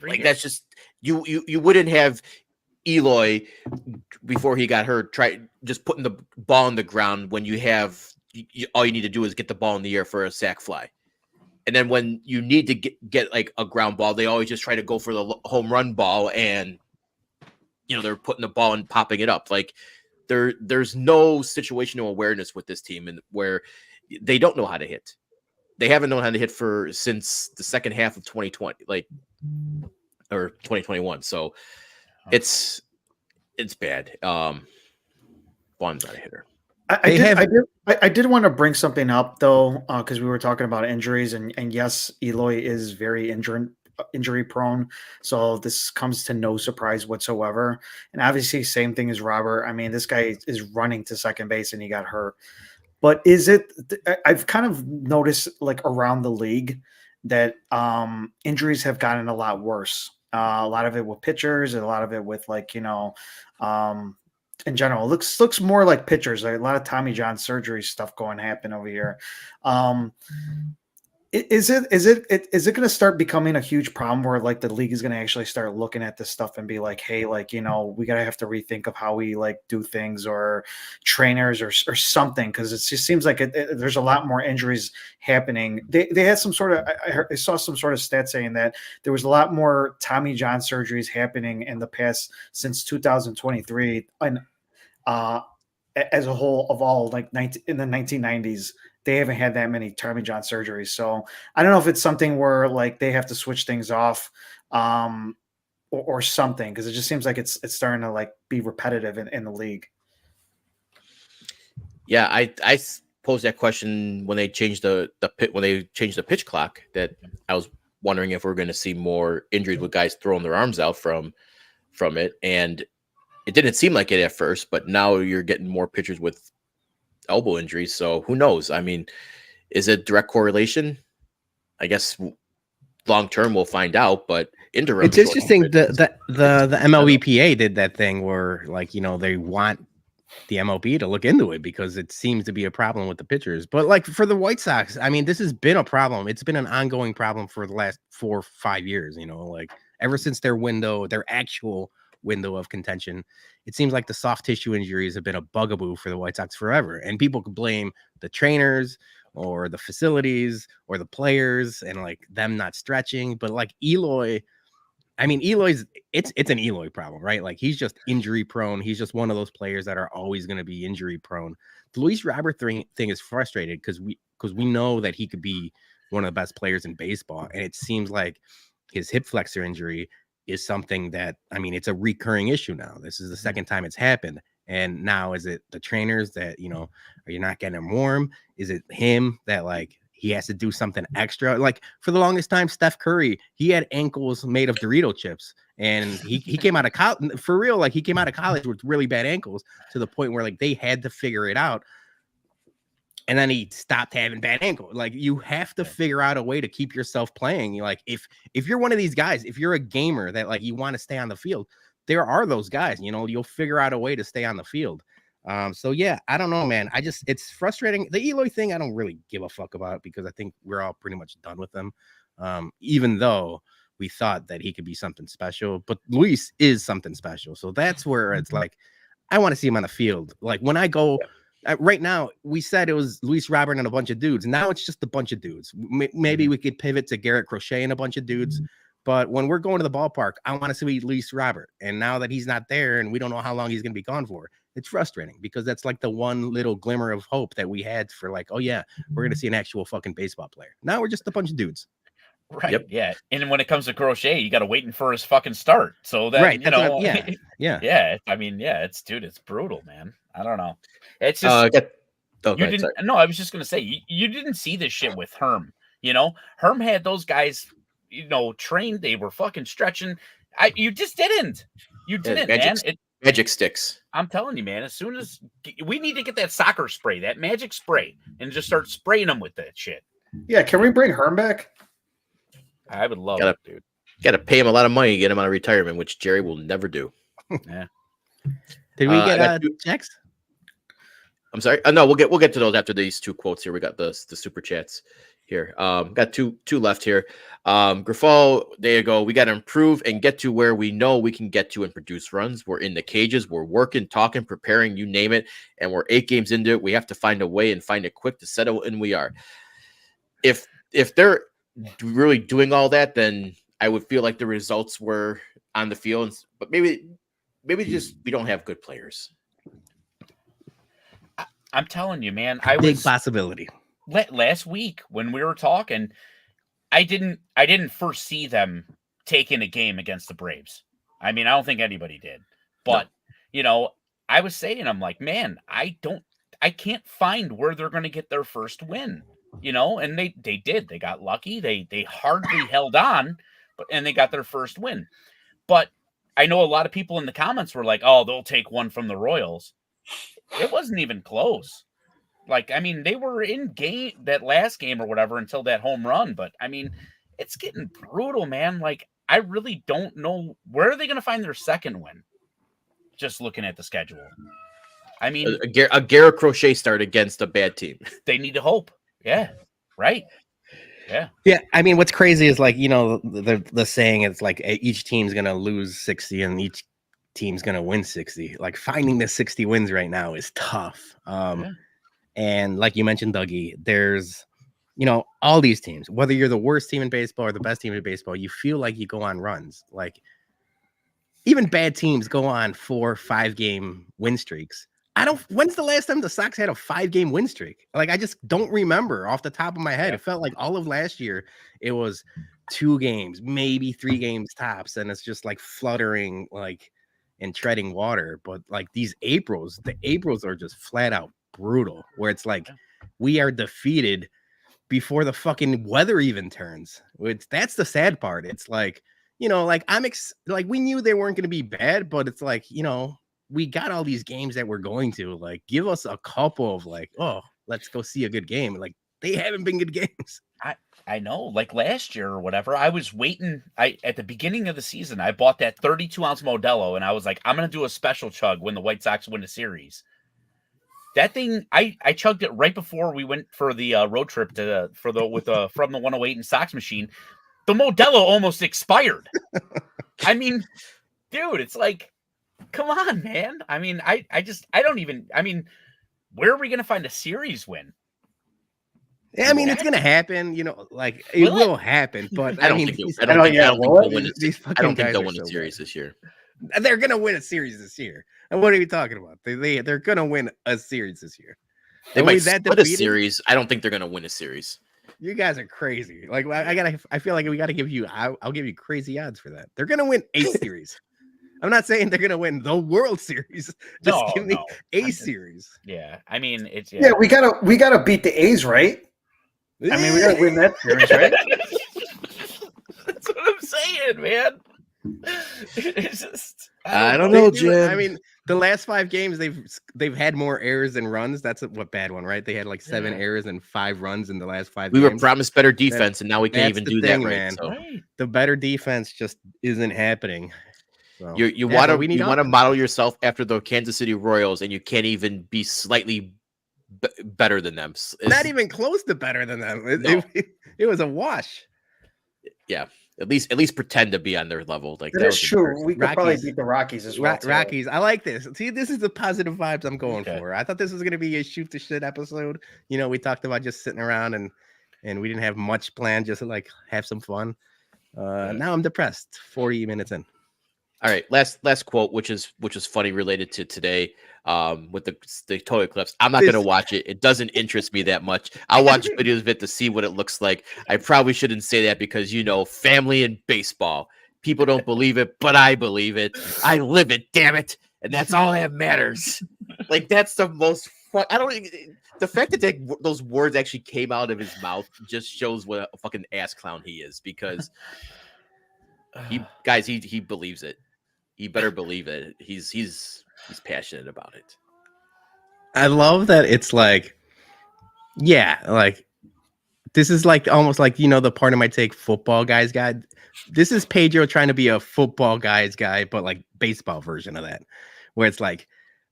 Like that's just you wouldn't have Eloy before he got hurt just putting the ball on the ground when you have all you need to do is get the ball in the air for a sac fly. And then when you need to get like a ground ball, they always just try to go for the home run ball, and you know they're putting the ball and popping it up. Like there's no situational awareness with this team, and where they don't know how to hit. They haven't known how to hit since the second half of 2020, or 2021. So it's bad. Bond's not a hitter. I did want to bring something up though, because we were talking about injuries, and yes, Eloy is very injury prone, so this comes to no surprise whatsoever. And obviously, same thing as Robert. I mean, this guy is running to second base and he got hurt. But I've kind of noticed like around the league that injuries have gotten a lot worse. A lot of it with pitchers, and a lot of it with like, you know, in general, looks more like pitchers. Like a lot of Tommy John surgery stuff going to happen over here. Is it going to start becoming a huge problem where like the league is going to actually start looking at this stuff and be like, hey, like, you know, we gotta have to rethink of how we like do things, or trainers or something, because it just seems like there's a lot more injuries happening. They had some sort of I saw some sort of stat saying that there was a lot more Tommy John surgeries happening in the past since 2023, and as a whole of all, like in the 1990s. They haven't had that many Tommy John surgeries. So I don't know if it's something where like they have to switch things off or something, because it just seems like it's starting to like be repetitive in the league. Yeah, I posed that question when they changed the pitch clock, that I was wondering if we're going to see more injuries with guys throwing their arms out from it. And it didn't seem like it at first, but now you're getting more pitchers with elbow injuries. So who knows? I mean, is it direct correlation? I guess long term we'll find out, but interim. It's interesting. The MLBPA did that thing where, like, you know, they want the MLB to look into it because it seems to be a problem with the pitchers. But like for the White Sox, I mean, this has been a problem. It's been an ongoing problem for the last 4 or 5 years, you know, like ever since their actual window of contention. It seems like the soft tissue injuries have been a bugaboo for the White Sox forever. And people could blame the trainers or the facilities or the players and like them not stretching. But like Eloy, I mean, it's an Eloy problem, right? Like he's just injury prone. He's just one of those players that are always going to be injury prone. The Luis Robert thing is frustrated because we know that he could be one of the best players in baseball. And it seems like his hip flexor injury is something that, I mean, it's a recurring issue now. This is the second time it's happened. And now is it the trainers that, you know, are you not getting him warm? Is it him that like he has to do something extra? Like for the longest time, Steph Curry, he had ankles made of Dorito chips, and he came out of college for real. Like he came out of college with really bad ankles to the point where like they had to figure it out. And then he stopped having bad ankle. Like you have to figure out a way to keep yourself playing. You're like, if you're one of these guys, if you're a gamer that like you want to stay on the field, there are those guys, you know, you'll figure out a way to stay on the field. So yeah, I don't know, man. It's frustrating. The Eloy thing, I don't really give a fuck about because I think we're all pretty much done with them. Even though we thought that he could be something special, but Luis is something special. So that's where it's like, I want to see him on the field. Like when I go, right now, we said it was Luis Robert and a bunch of dudes. Now it's just a bunch of dudes. Maybe we could pivot to Garrett Crochet and a bunch of dudes. But when we're going to the ballpark, I want to see Luis Robert. And now that he's not there and we don't know how long he's going to be gone for, It's frustrating because that's like the one little glimmer of hope that we had for like, oh yeah, we're gonna see an actual fucking baseball player. Now we're just a bunch of dudes. Right. Yep. Yeah. And when it comes to Crochet, you got to wait for his fucking start. So that, Right. you know, Yeah. yeah. I mean, yeah, it's brutal, man. I don't know. It's just, sorry. No, I was just going to say, you didn't see this shit with Herm. You know, Herm had those guys, you know, trained. They were fucking stretching. You just didn't. You didn't, man. Magic sticks. I'm telling you, man, as soon as we need to get that soccer spray, that magic spray, and just start spraying them with that shit. Yeah. Can we bring Herm back? I would love it, dude. Got to pay him a lot of money to get him out of retirement, which Jerry will never do. Yeah. Did we get checks? I'm sorry. No, we'll get to those after these two quotes here. We got the super chats here. Got two left here. Grifol, there you go. We got to improve and get to where we know we can get to and produce runs. We're in the cages. We're working, talking, preparing, you name it. And we're 8 games into it. We have to find a way and find it quick to settle in. We are. If they're really doing all that, then I would feel like the results were on the field. But maybe just we don't have good players. I'm telling you, man. Big possibility. Last week when we were talking, I didn't foresee them taking a game against the Braves. I mean, I don't think anybody did. But you know, I was saying, I'm like, man, I can't find where they're going to get their first win. You know, and they did. They got lucky. They hardly held on, and they got their first win. But I know a lot of people in the comments were like, "Oh, they'll take one from the Royals." It wasn't even close. Like, I mean, they were in game that last game or whatever until that home run. But I mean, it's getting brutal, man. Like, I really don't know where are they going to find their second win. Just looking at the schedule, I mean, a Garrett Crochet start against a bad team. They need to hope. Yeah. Right. Yeah. Yeah. I mean, what's crazy is like, you know, the saying it's like each team's going to lose 60 and each team's going to win 60. Like finding the 60 wins right now is tough. And like you mentioned, Dougie, there's, you know, all these teams, whether you're the worst team in baseball or the best team in baseball, you feel like you go on runs. Like even bad teams go on 4 or 5 game win streaks. When's the last time the Sox had a 5-game win streak? Like, I just don't remember off the top of my head. It felt like all of last year, it was 2 games, maybe 3 games tops. And it's just like fluttering, like, and treading water. But like the Aprils are just flat out brutal, where it's like we are defeated before the fucking weather even turns. That's the sad part. It's like, you know, like we knew they weren't going to be bad, but it's like, you know, we got all these games that we're going to, like, give us a couple of like, oh, let's go see a good game. Like, they haven't been good games. I know, like last year or whatever, I was waiting. At the beginning of the season, I bought that 32-ounce Modelo, and I was like, I'm going to do a special chug when the White Sox win the series. That thing, I chugged it right before we went for the road trip from the 108 and Sox machine. The Modelo almost expired. I mean, dude, it's like, come on, man. I mean, I mean, where are we going to find a series win? Yeah, I mean, it's going to happen, you know, like it will happen, but I don't think they'll win a series this year. They're going to win a series this year. And what are you talking about? They're going to win a series this year. They might split a series. I don't think they're going to win a series. You guys are crazy. Like, I feel like we got to give you, I'll give you crazy odds for that. They're going to win a series. I'm not saying they're going to win the World Series. Just give me a series. Yeah. I mean, it's, yeah, we gotta beat the A's, right? I mean, we gotta win that series, right? That's what I'm saying, man. It's just, I don't know, Jim. I mean, the last 5 games they've had more errors than runs. That's what bad one, right? They had like 7 errors and 5 runs in the last 5 games. We were promised better defense, and now we can't even do that, right? Man. So. The better defense just isn't happening. So, you want to model yourself after the Kansas City Royals, and you can't even be slightly better than them. It's not even close to better than them. It was a wash. Yeah, at least pretend to be on their level. Like that's true. We could probably beat the Rockies as well. Rockies, I like this. See, this is the positive vibes I'm going for. I thought this was going to be a shoot the shit episode. You know, we talked about just sitting around and we didn't have much planned, just to like have some fun. Now I'm depressed. 40 minutes in. All right, last quote, which is funny related to today, with the total eclipse. I'm not gonna watch it. It doesn't interest me that much. I'll watch videos of it to see what it looks like. I probably shouldn't say that because family and baseball. People don't believe it, but I believe it. I live it, damn it, and that's all that matters. Like that's the most fun. The fact that those words actually came out of his mouth just shows what a fucking ass clown he is. Because he believes it. He better believe it. He's passionate about it. I love that it's like, yeah, like this is like almost like the part of my take football guys guy. This is Pedro trying to be a football guys guy, but like baseball version of that, where it's like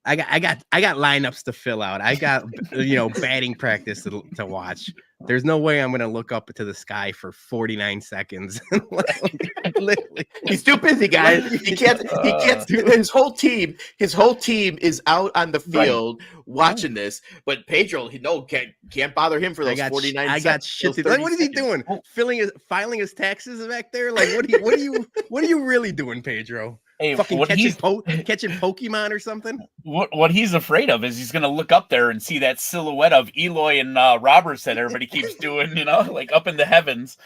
I got lineups to fill out. I got batting practice to watch. There's no way I'm gonna look up to the sky for 49 seconds. Literally, he's too busy, guys. He can't. His whole team is out on the field watching this. But Pedro, can't bother him for those 49 seconds. I got shit. Like, what is he doing? Filing his taxes back there? Like, what are you really doing, Pedro? Hey, fucking catching Pokemon or something. What he's afraid of is he's gonna look up there and see that silhouette of Eloy and Roberts that everybody keeps doing, like up in the heavens.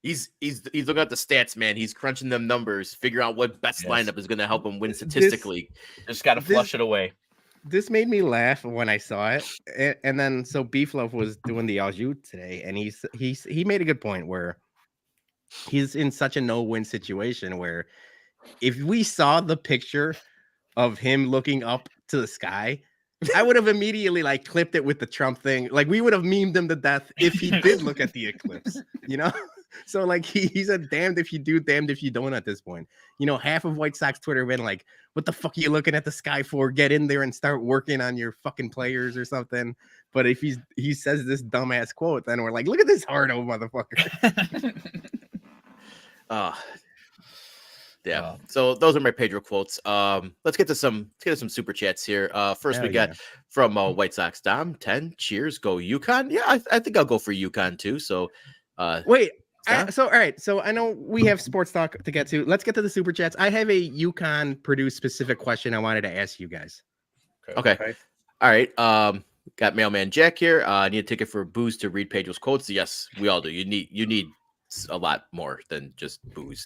He's looking at the stats, man. He's crunching them numbers, figuring out what best lineup is gonna help him win statistically. Just gotta flush it away. This made me laugh when I saw it, and then so Beefloaf was doing the au jus today, and he made a good point where he's in such a no-win situation where if we saw the picture of him looking up to the sky, I would have immediately like clipped it with the Trump thing. Like we would have memed him to death if he did look at the eclipse, So like he's a damned if you do, damned if you don't at this point. Half of White Sox Twitter been like, what the fuck are you looking at the sky for? Get in there and start working on your fucking players or something. But if he says this dumbass quote, then we're like, look at this hardo motherfucker. Yeah. So those are my Pedro quotes. Let's get to some super chats here. First we got from White Sox Dom 10. Cheers, go UConn. Yeah, I think I'll go for UConn too. So wait. All right. So I know we have sports talk to get to. Let's get to the super chats. I have a UConn Purdue specific question I wanted to ask you guys. Okay. All right. Got mailman Jack here. I need a ticket for booze to read Pedro's quotes. Yes, we all do. You need a lot more than just booze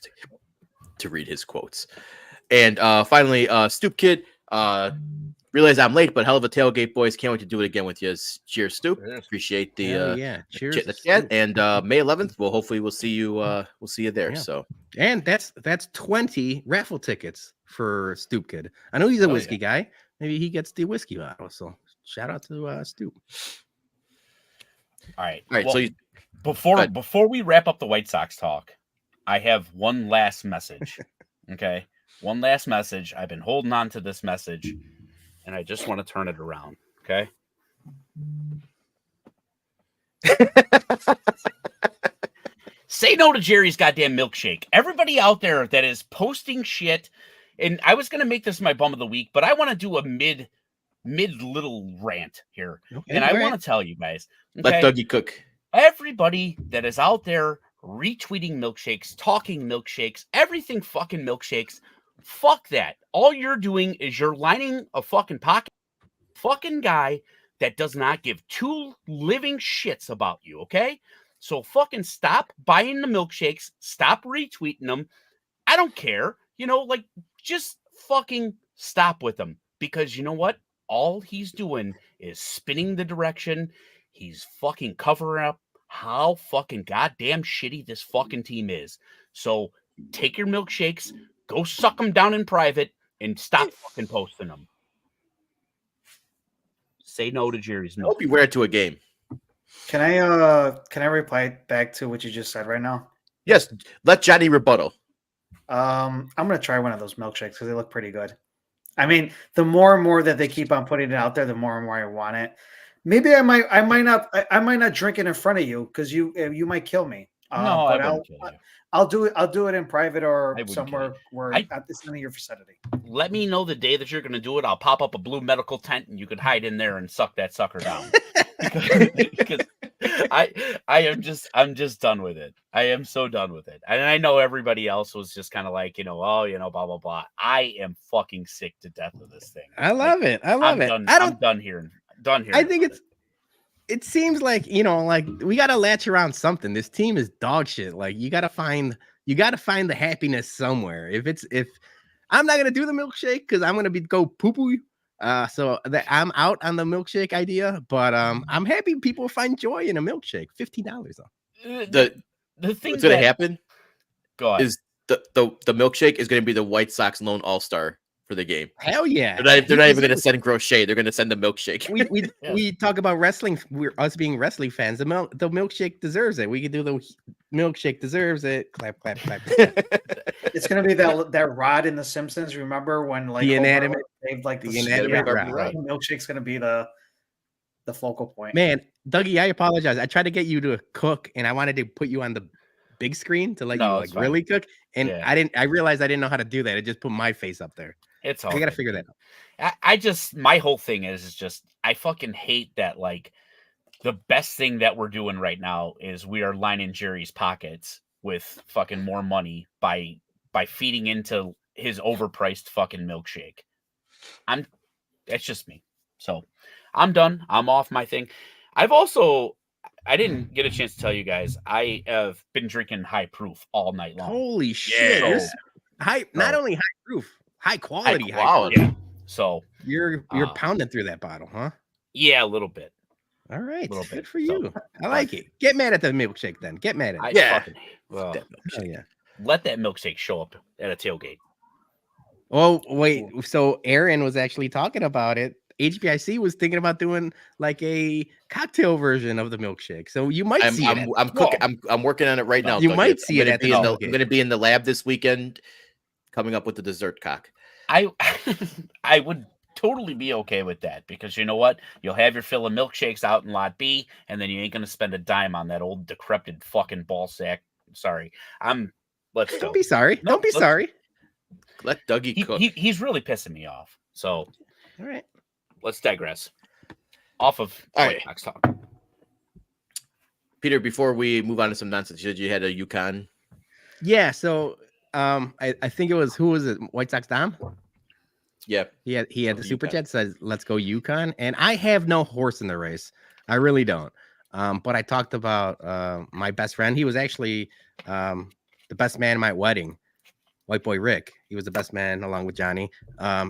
to read his quotes. And finally, Stoop Kid, realize I'm late, but hell of a tailgate, boys. Can't wait to do it again with you. Cheers, Stoop. Appreciate the cheers. The chat. And May 11th, we'll see you there. Yeah. So and that's 20 raffle tickets for Stoop Kid. I know he's a whiskey guy. Maybe he gets the whiskey bottle. So shout out to Stoop. All right. Well, so before we wrap up the White Sox talk, I have one last message. Okay. One last message. I've been holding on to this message and I just want to turn it around. Okay. Say no to Jerry's goddamn milkshake. Everybody out there that is posting shit, and I was going to make this my bum of the week, but I want to do a mid little rant here. Okay, and I want to tell you guys. Okay, let Dougie cook. Everybody that is out there retweeting milkshakes, talking milkshakes, everything fucking milkshakes, fuck that. All you're doing is you're lining a fucking pocket. Fucking guy that does not give two living shits about you, okay? So fucking stop buying the milkshakes. Stop retweeting them. I don't care. Just fucking stop with them. Because you know what? All he's doing is spinning the direction. He's fucking covering up how fucking goddamn shitty this fucking team is. So take your milkshakes, go suck them down in private, and stop fucking posting them. Say no to Jerry's milk. Hope you wear it to a game. Can I reply back to what you just said right now? Yes. Let Johnny rebuttal. I'm gonna try one of those milkshakes because they look pretty good. I mean, the more and more that they keep on putting it out there, the more and more I want it. Maybe I might not drink it in front of you because you might kill me. No, I won't kill you. I'll do it in private or somewhere where it's none of your vicinity. Let me know the day that you're going to do it. I'll pop up a blue medical tent and you could hide in there and suck that sucker down. because I'm just done with it. I am so done with it. And I know everybody else was just kind of like, blah, blah, blah. I am fucking sick to death of this thing. I love it. I love it. I'm done here. I think it seems like, like we got to latch around something. This team is dog shit. Like you got to find the happiness somewhere. If I'm not going to do the milkshake cuz I'm going to go poo-poo. So that I'm out on the milkshake idea, but I'm happy people find joy in a milkshake. $15 though. The thing that's going to happen is the milkshake is going to be the White Sox lone all-star for the game. Hell yeah. They're not even going to send Crochet. They're going to send the milkshake. We talk about wrestling. Us being wrestling fans. The milkshake deserves it. We can do the milkshake deserves it. Clap, clap, clap. It's going to be that rod in The Simpsons. Remember when like the inanimate, the inanimate rod. Milkshake's going to be the focal point. Man, Dougie, I apologize. I tried to get you to cook, and I wanted to put you on the big screen to let you really cook, and I realized I didn't know how to do that. I just put my face up there. It's all I gotta figure that out. My whole thing is just I fucking hate that. Like the best thing that we're doing right now is we are lining Jerry's pockets with fucking more money by feeding into his overpriced fucking milkshake. It's just me. So I'm done. I'm off my thing. I didn't get a chance to tell you guys. I have been drinking high proof all night long. Holy shit! Not only high proof. High quality. Yeah. So you're pounding through that bottle, huh? Yeah, a little bit. All right. Good for you. I like it. Get mad at the milkshake then. Get mad at it. Yeah. Let that milkshake show up at a tailgate. Oh, wait. So Aaron was actually talking about it. HBIC was thinking about doing like a cocktail version of the milkshake. So you might see it. I'm cooking. I'm working on it right now. You might see it at the I'm going to be in the lab this weekend coming up with the dessert cock. I would totally be okay with that because you know what? You'll have your fill of milkshakes out in lot B, and then you ain't gonna spend a dime on that old decrepit fucking ball sack. Sorry. Don't be sorry. Don't be sorry. Let Dougie cook. He's really pissing me off. So all right. Let's digress. Off of White Sox talk. Peter, before we move on to some nonsense, you had a UConn. Yeah, so I think it was White Sox Dom? Yeah. He had the super chat says, let's go UConn. And I have no horse in the race. I really don't. But I talked about my best friend. He was actually the best man at my wedding, White Boy Rick. He was the best man along with Johnny.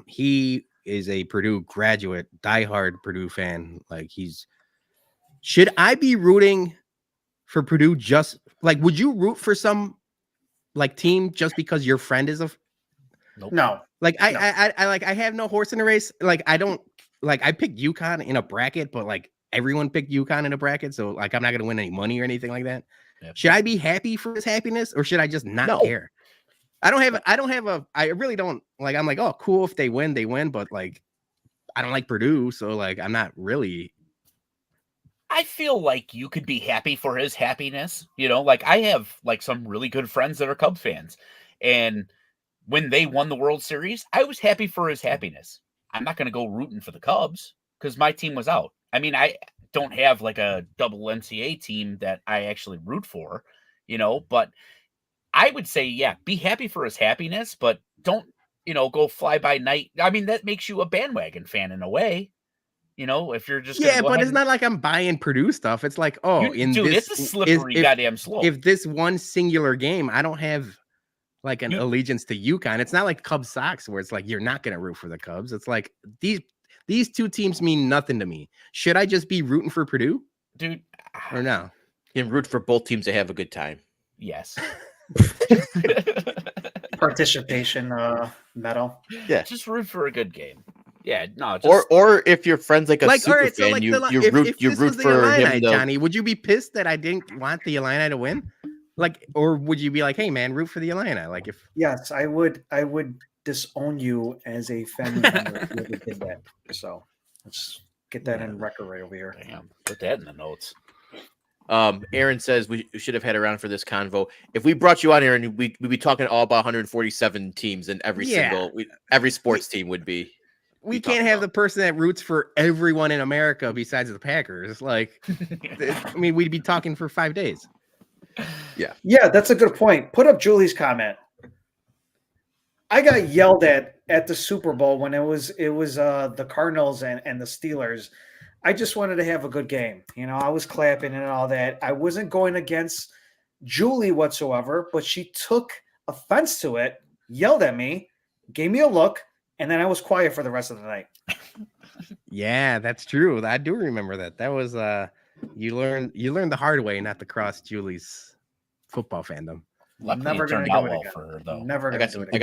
He is a Purdue graduate, diehard Purdue fan. Like should I be rooting for Purdue just like, would you root for some like team just because your friend is Nope. No. Like I have no horse in the race. Like I don't like I picked UConn in a bracket, but like everyone picked UConn in a bracket, so like I'm not gonna win any money or anything like that. Yep. Should I be happy for his happiness or should I just not care? I really don't like. I'm like, oh, cool if they win, but like I don't like Purdue, so like I'm not really. I feel like you could be happy for his happiness. Like I have like some really good friends that are Cubs fans, and when they won the World Series, I was happy for his happiness. I'm not going to go rooting for the Cubs because my team was out. I mean, I don't have like a double NCAA team that I actually root for, but I would say, yeah, be happy for his happiness, but don't, go fly by night. I mean, that makes you a bandwagon fan in a way, if you're just but it's not like I'm buying Purdue stuff. It's like, it's a slippery goddamn slope. If this one singular game, I don't have like an allegiance to UConn. It's not like Cubs Sox where it's like you're not going to root for the Cubs. It's like these two teams mean nothing to me. Should I just be rooting for Purdue, dude, or no? You can root for both teams to have a good time. Yes. Participation medal. Yeah, just root for a good game. Yeah, no. Or if your friend's like a super fan, so like you root for him. Johnny, would you be pissed that I didn't want the Illini to win? Like, or would you be like, hey man, root for the Illini? Like if yes, I would disown you as a family member if you ever did that. So let's get that in record right over here. Damn, put that in the notes. Aaron says we should have had around for this convo. If we brought you on, Aaron, we'd be talking all about 147 teams and every sports team would be. we can't have the person that roots for everyone in America besides the Packers. Like, I mean, we'd be talking for 5 days. Yeah, that's a good point. Put up Julie's comment. I got yelled at the Super Bowl when it was the Cardinals and the Steelers. I just wanted to have a good game. You know, I was clapping and all that. I wasn't going against Julie whatsoever, but she took offense to it, yelled at me, gave me a look, and then I was quiet for the rest of the night. Yeah, that's true. I do remember that. That was you learned the hard way not to cross Julie's football fandom. Luckily, Never it gonna turned do out it well again. for her, though. Never I gonna do it again. I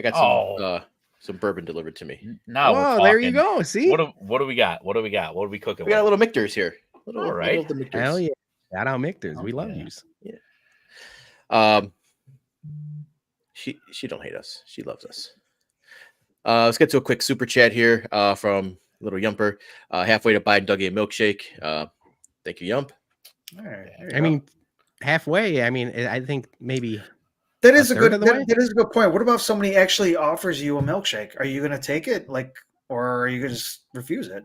got some bourbon delivered to me. Now we're there you talking. go. See, What do we got? What do we got? What are we cooking? We got a with? little Michters here. All right. Little Michters. hell yeah! Shout out Michters. We love Yeah. yous. She don't hate us. She loves us. Let's get to a quick super chat here from Little Yumper. Halfway to buying Dougie a milkshake. Thank you, Yump. All right, I mean, halfway. I mean, I think maybe that is a a third good of the way? that is a good point. What about if somebody actually offers you a milkshake? Are you going to take it, or are you going to just refuse it?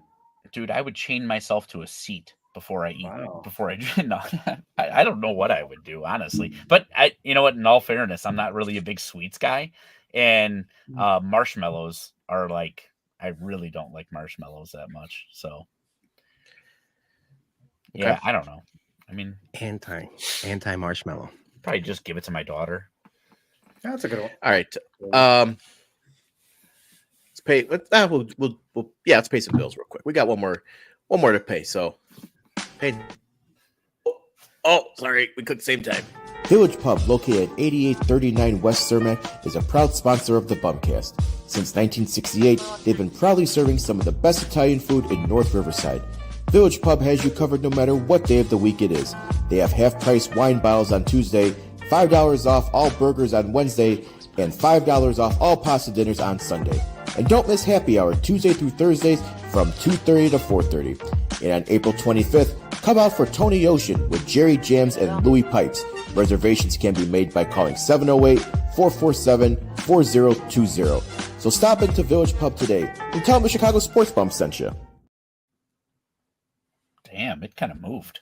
Dude, I would chain myself to a seat before I eat. Wow. Before I no, I don't know what I would do, honestly. But you know what? In all fairness, I'm not really a big sweets guy, and marshmallows are like, I really don't like marshmallows that much. So, yeah, Okay. I don't know. I mean, anti marshmallow. probably just give it to my daughter. That's a good one. All right. Let's pay. Let's pay some bills real quick. We got one more to pay. So, pay. Oh, sorry, we cooked the same time. Village Pub, located at 8839 West Cermak, is a proud sponsor of the BumCast. Since 1968, they've been proudly serving some of the best Italian food in North Riverside. Village Pub has you covered no matter what day of the week it is. They have half-price wine bottles on Tuesday, $5 off all burgers on Wednesday, and $5 off all pasta dinners on Sunday. And don't miss happy hour Tuesday through Thursdays from 2:30 to 4:30. And on April 25th, come out for Tony Ocean with Jerry Jams and Louis Pipes. Reservations can be made by calling 708-447-4020. So stop into Village Pub today and tell them the Chicago Sports Bum sent you. Damn, it kind of moved.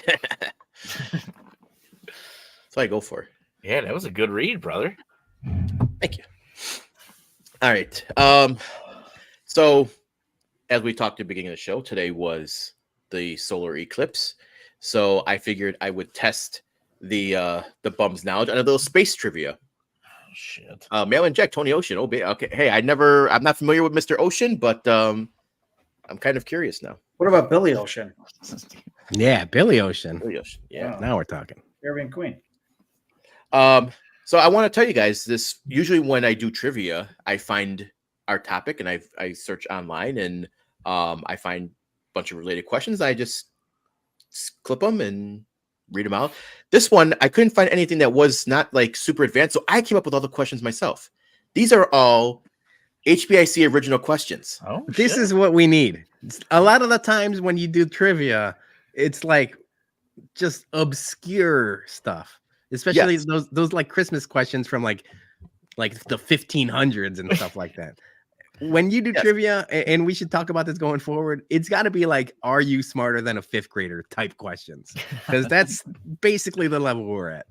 That's what I go for. Yeah, that was a good read, brother. Thank you. All right. So as we talked at the beginning of the show, today was the solar eclipse. So I figured I would test the bum's knowledge on a little space trivia. Oh shit. Mail-in Jack, Tony Ocean. Oh, okay. Hey, I'm not familiar with Mr. Ocean, but I'm kind of curious now. What about Billy Ocean? Yeah, Billy Ocean. Billy Ocean. Yeah. Now we're talking. Caribbean Queen. So I want to tell you guys this. Usually when I do trivia, I find our topic and I search online and I find a bunch of related questions. I just clip them and read them out. This one, I couldn't find anything that was not like super advanced. So I came up with all the questions myself. These are all HBIC original questions. Oh, This shit. is what we need. A lot of the times when you do trivia, it's like just obscure stuff, especially Yes. those like Christmas questions from like the 1500s and stuff like that. When you do Yes. trivia, and we should talk about this going forward, it's got to be like, are you smarter than a fifth grader type questions? Because that's basically the level we're at.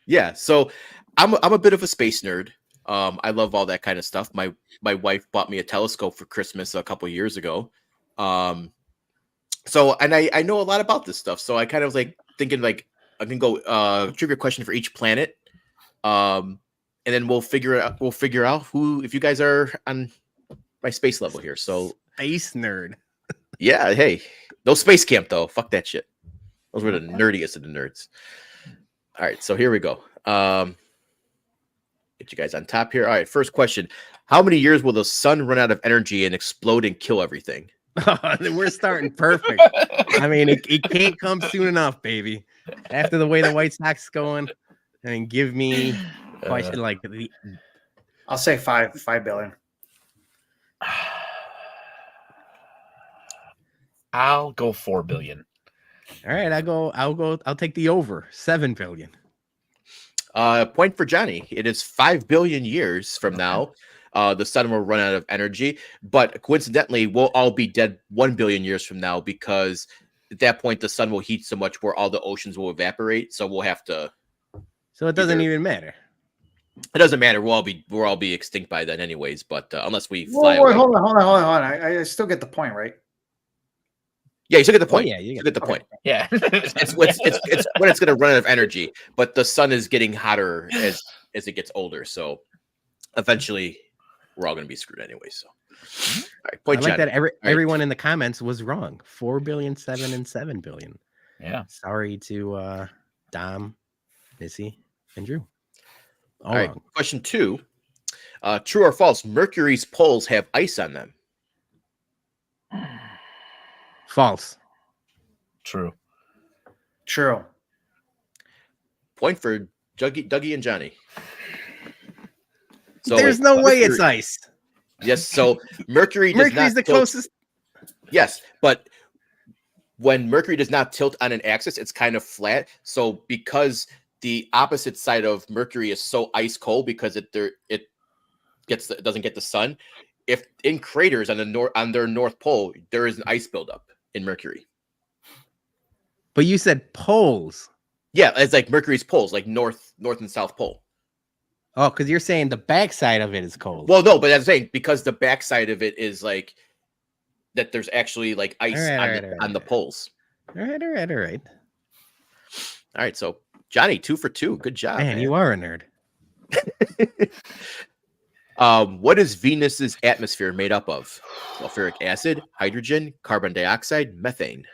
Yeah. So I'm a bit of a space nerd. I love all that kind of stuff. My wife bought me a telescope for Christmas a couple years ago. So I know a lot about this stuff. So I kind of was like thinking like I can go trivia question for each planet. And then we'll figure out who, if you guys are on my space level here. So Space nerd. yeah, hey, no space camp though. Fuck that shit. Those were the nerdiest of the nerds. All right, so here we go. Get you guys on top here. All right, first question. How many years will the sun run out of energy and explode and kill everything? We're starting perfect. I mean, it can't come soon enough, baby. After the way the White Sox going, I mean, give me question like the I'll say 5 billion. I'll go 4 billion. all right. I'll take the over 7 billion. Point for Johnny. It is 5 billion years from now. the sun will run out of energy. But coincidentally, we'll all be dead 1 billion years from now, because at that point the sun will heat so much where all the oceans will evaporate. So we'll have to. So it doesn't even matter. It doesn't matter. We'll all be extinct by then, anyways. But unless we fly Wait, away. hold on. I still get the point, right? Yeah, you still get the point. Oh, yeah, you get the point. Yeah. It's when it's going to run out of energy, but the sun is getting hotter as it gets older. So eventually, we're all going to be screwed anyway. So, all right, point. I like Johnny. that everyone in the comments was wrong. 4 billion, 7, and 7 billion. Yeah. Sorry to Dom, Missy, and Drew. All right. Question 2. True or false? Mercury's poles have ice on them. False. True. Point for Dougie and Johnny. So there's no way it's ice. Yes. So Mercury's the closest. Yes, but when Mercury does not tilt on an axis, it's kind of flat. So because the opposite side of Mercury is so ice cold, because it doesn't get the sun. If in craters on their north pole, there is an ice buildup in Mercury. But you said poles. Yeah, it's like Mercury's poles, like north and south pole. Oh, because you're saying the backside of it is cold. Well, no, but I'm saying because the backside of it is like that, there's actually like ice on the poles. All right. All right, so Johnny, 2 for 2. Good job, man. You are a nerd. What is Venus's atmosphere made up of? Sulfuric acid, hydrogen, carbon dioxide, methane.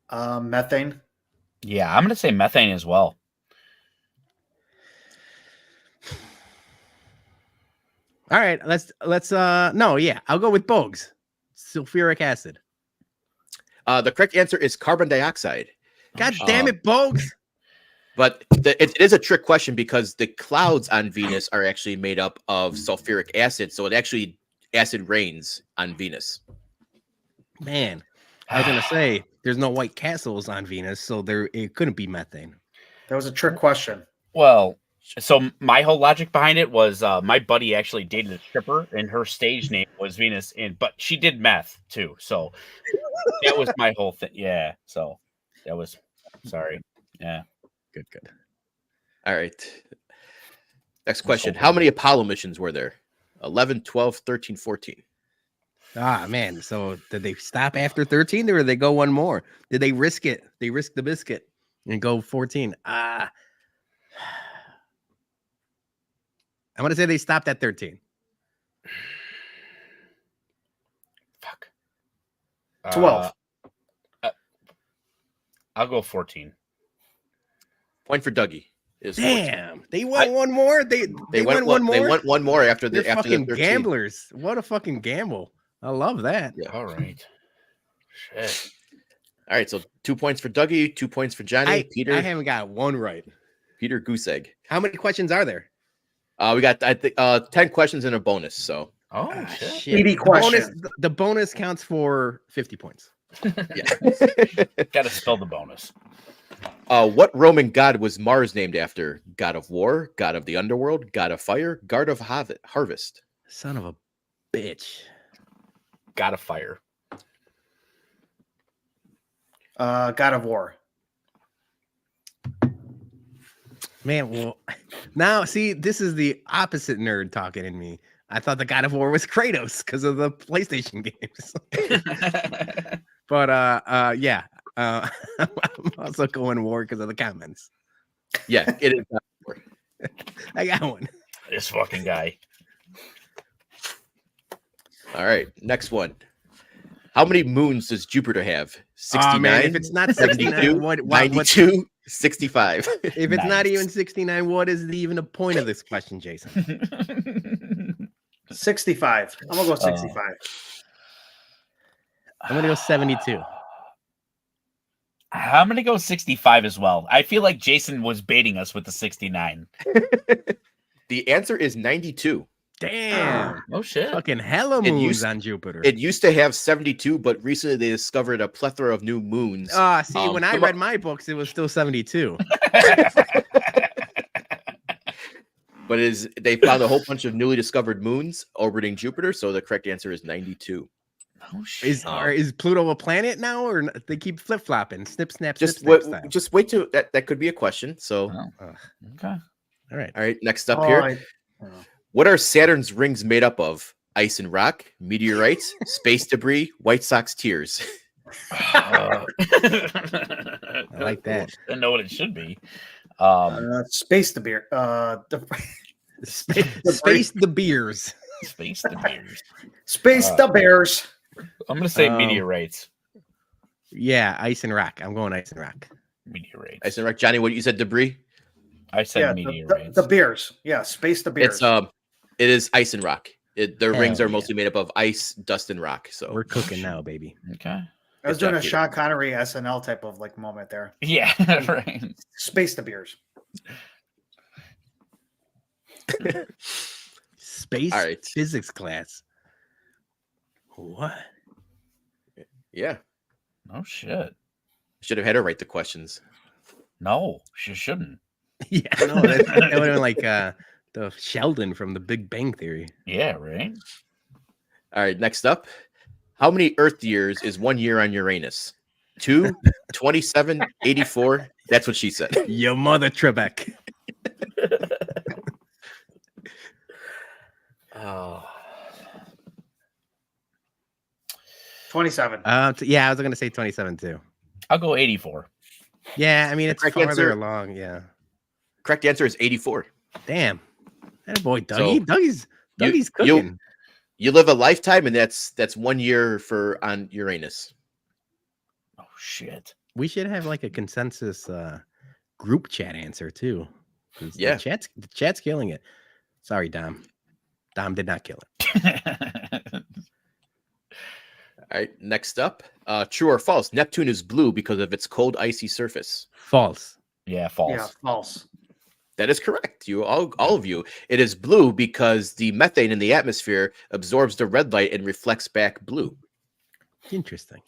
Methane. Yeah, I'm gonna say methane as well. All right, let's I'll go with Bogues. Sulfuric acid. The correct answer is carbon dioxide. God damn it, Bogues. But it is a trick question, because the clouds on Venus are actually made up of sulfuric acid. So it actually acid rains on Venus. Man, I was going to say there's no white castles on Venus, so it couldn't be methane. That was a trick question. Well, so my whole logic behind it was my buddy actually dated a stripper, and her stage name was Venus, but she did meth too. So that was my whole thing. Yeah. So that was sorry. Yeah. Good. All right. Next question. How many Apollo missions were there? 11, 12, 13, 14. Ah, man. So did they stop after 13, or did they go one more? Did they risk it? They risked the biscuit and go 14. I'm going to say they stopped at 13. Fuck. 12. I'll go 14. Point for Dougie. Damn, they went one more. They went one more. They went one more after the fucking 13. Gamblers. What a fucking gamble! I love that. Yeah. All right. Shit. All right. So 2 points for Dougie, 2 points for Johnny. Peter. I haven't got one right. Peter Goose Egg. How many questions are there? We got 10 questions and a bonus. So. Oh shit. 80 questions. The bonus counts for 50 points. Yeah. Got to spell the bonus. What Roman god was Mars named after? God of war, god of the underworld, god of fire, god of harvest. Son of a bitch. God of fire. God of War. Man, well, now see, this is the opposite nerd talking in me. I thought the God of War was Kratos because of the PlayStation games. But yeah. I'm also going war because of the comments. Yeah, it is. I got one. This fucking guy. All right, next one. How many moons does Jupiter have? 69. Man, if it's not 69, 92, 65. If it's not even 69, what is even the point of this question, Jason? 65. I'm gonna go 65. I'm gonna go 72. I'm gonna go 65 as well. I feel like Jason was baiting us with the 69. The answer is 92. Damn. Oh shit. Fucking hella moons on Jupiter. It used to have 72, but recently they discovered a plethora of new moons. See, when I read my books, it was still 72. But they found a whole bunch of newly discovered moons orbiting Jupiter, so the correct answer is 92. Oh shit! Is Pluto a planet now, or they keep flip flopping? Snip, snap, Just snip, snap style? just wait till that could be a question. So, Okay. All right. All right. Next up here, what are Saturn's rings made up of? Ice and rock, meteorites, space debris, White Sox tears. I like that. I know what it should be. Space the beer. Space the beers. Space the beers. Space the bears. I'm gonna say meteorites. Yeah, ice and rock. I'm going ice and rock. Meteorites. Ice and rock. Johnny, what you said? Debris. I said meteorites. The beers. Yeah, space the beers. It is ice and rock. Their rings are yeah. mostly made up of ice, dust, and rock. So We're cooking now, baby. Okay. I was Good doing job, a Peter. Sean Connery SNL type of like moment there. Yeah. Right. Space the beers. Space All right. physics class. What? yeah, Oh shit. should have had her write the questions. No, she shouldn't. Yeah, no, that would have been like the Sheldon from The Big Bang Theory. Yeah. Right. All right. Next up, how many Earth years is 1 year on Uranus? 2, 27, 84. That's what she said. Your mother, Trebek. Oh. 27. Yeah, I was gonna say 27 too. I'll go 84. Yeah, I mean it's Correct farther answer. along. Yeah. Correct answer is 84. Damn. That boy, Dougie. So, Dougie's cooking. You live a lifetime, and that's 1 year on Uranus. Oh shit. We should have like a consensus group chat answer too. 'Cause Yeah. the chat's killing it. Sorry, Dom. Dom did not kill it. All right. Next up, true or false? Neptune is blue because of its cold, icy surface. False. Yeah. False. Yeah, false. That is correct. You all of you. It is blue because the methane in the atmosphere absorbs the red light and reflects back blue. Interesting.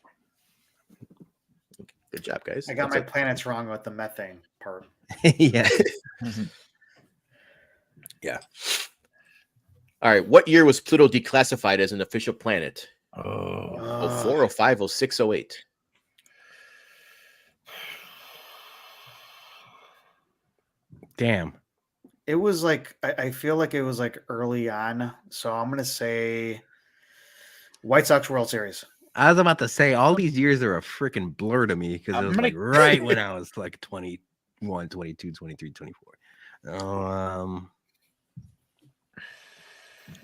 Good job, guys. I got That's my planets wrong with the methane part. Yeah. Yeah. All right. What year was Pluto declassified as an official planet? Oh. 04, 05, 06, 08. Damn. It was like I feel like it was like early on, so I'm gonna say White Sox World Series. I was about to say all these years are a freaking blur to me because it was like right when I was like 21, 22, 23, 24.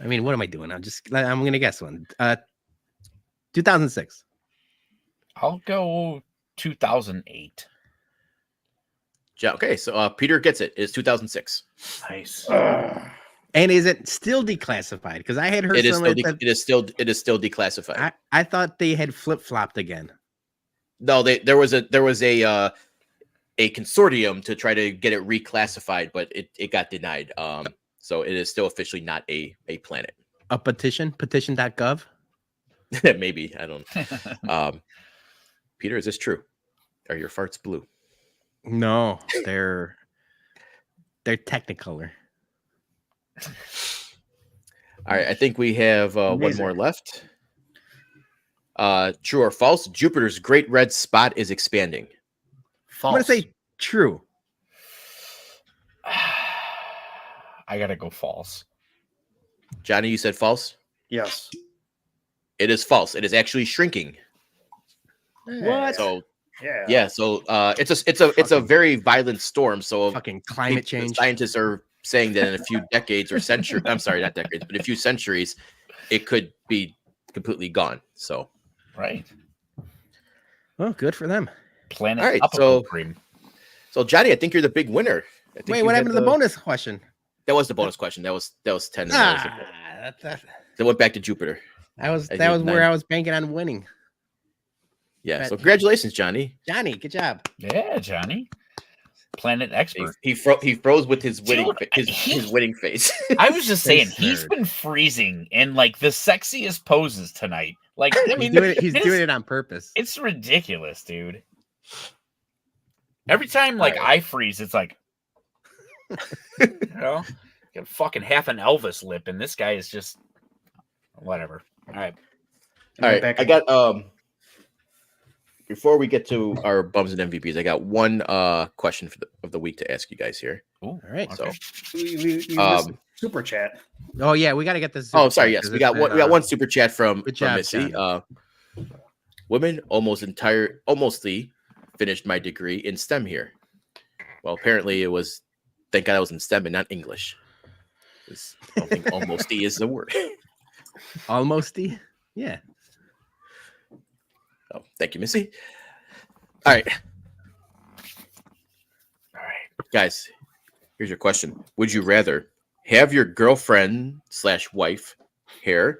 I mean, what am I doing? I'm gonna guess one. 2006. I'll go 2008. Okay, so Peter gets it. It's 2006. Nice. And is it still declassified? Because I had heard It is somewhere still that it is still declassified. I thought they had flip flopped again. No, there was a consortium to try to get it reclassified, but it got denied. So it is still officially not a planet. A petition.gov. Maybe I don't. Peter, is this true? Are your farts blue? No, they're Technicolor. All right, I think we have one more left. True or false? Jupiter's great red spot is expanding. False. I'm gonna say true. I gotta go false. Johnny, you said false. Yes. It is false. It is actually shrinking. What? So Yeah. so it's a very violent storm. So Fucking climate change. Scientists are saying that in a few decades or centuries, I'm sorry, not decades, but a few centuries, it could be completely gone. So Right. Oh, good for them. Planet All right, Tropical Cream. So Johnny, I think you're the big winner. I think Wait, you what had happened to the bonus question? That was the bonus question. That was 10. That went back to Jupiter. That was I where did nine. I was banking on winning. Yeah. Right. So congratulations, Johnny. Johnny, good job. Yeah, Johnny. Planet expert. He froze with his winning Dude, his winning face. I was just saying, This he's nerd. been freezing in like the sexiest poses tonight. Like, I mean, He's doing it on purpose. It's ridiculous, dude. Every time, like, All right. I freeze, it's like, you know, got fucking half an Elvis lip, and this guy is just whatever. All right. I got before we get to our bums and MVPs, I got one question of the week to ask you guys here. Ooh, All right. So we missed super chat. Oh yeah, we got to get this. Oh, sorry. Yes, we got one super chat from Missy. Johnny. Women almostly finished my degree in STEM here. Well, apparently it was. Thank God I was in STEM and not English. I don't think almosty is the word. Almosty, yeah. Oh, thank you, Missy. All right, guys. Here's your question: would you rather have your girlfriend/wife hair,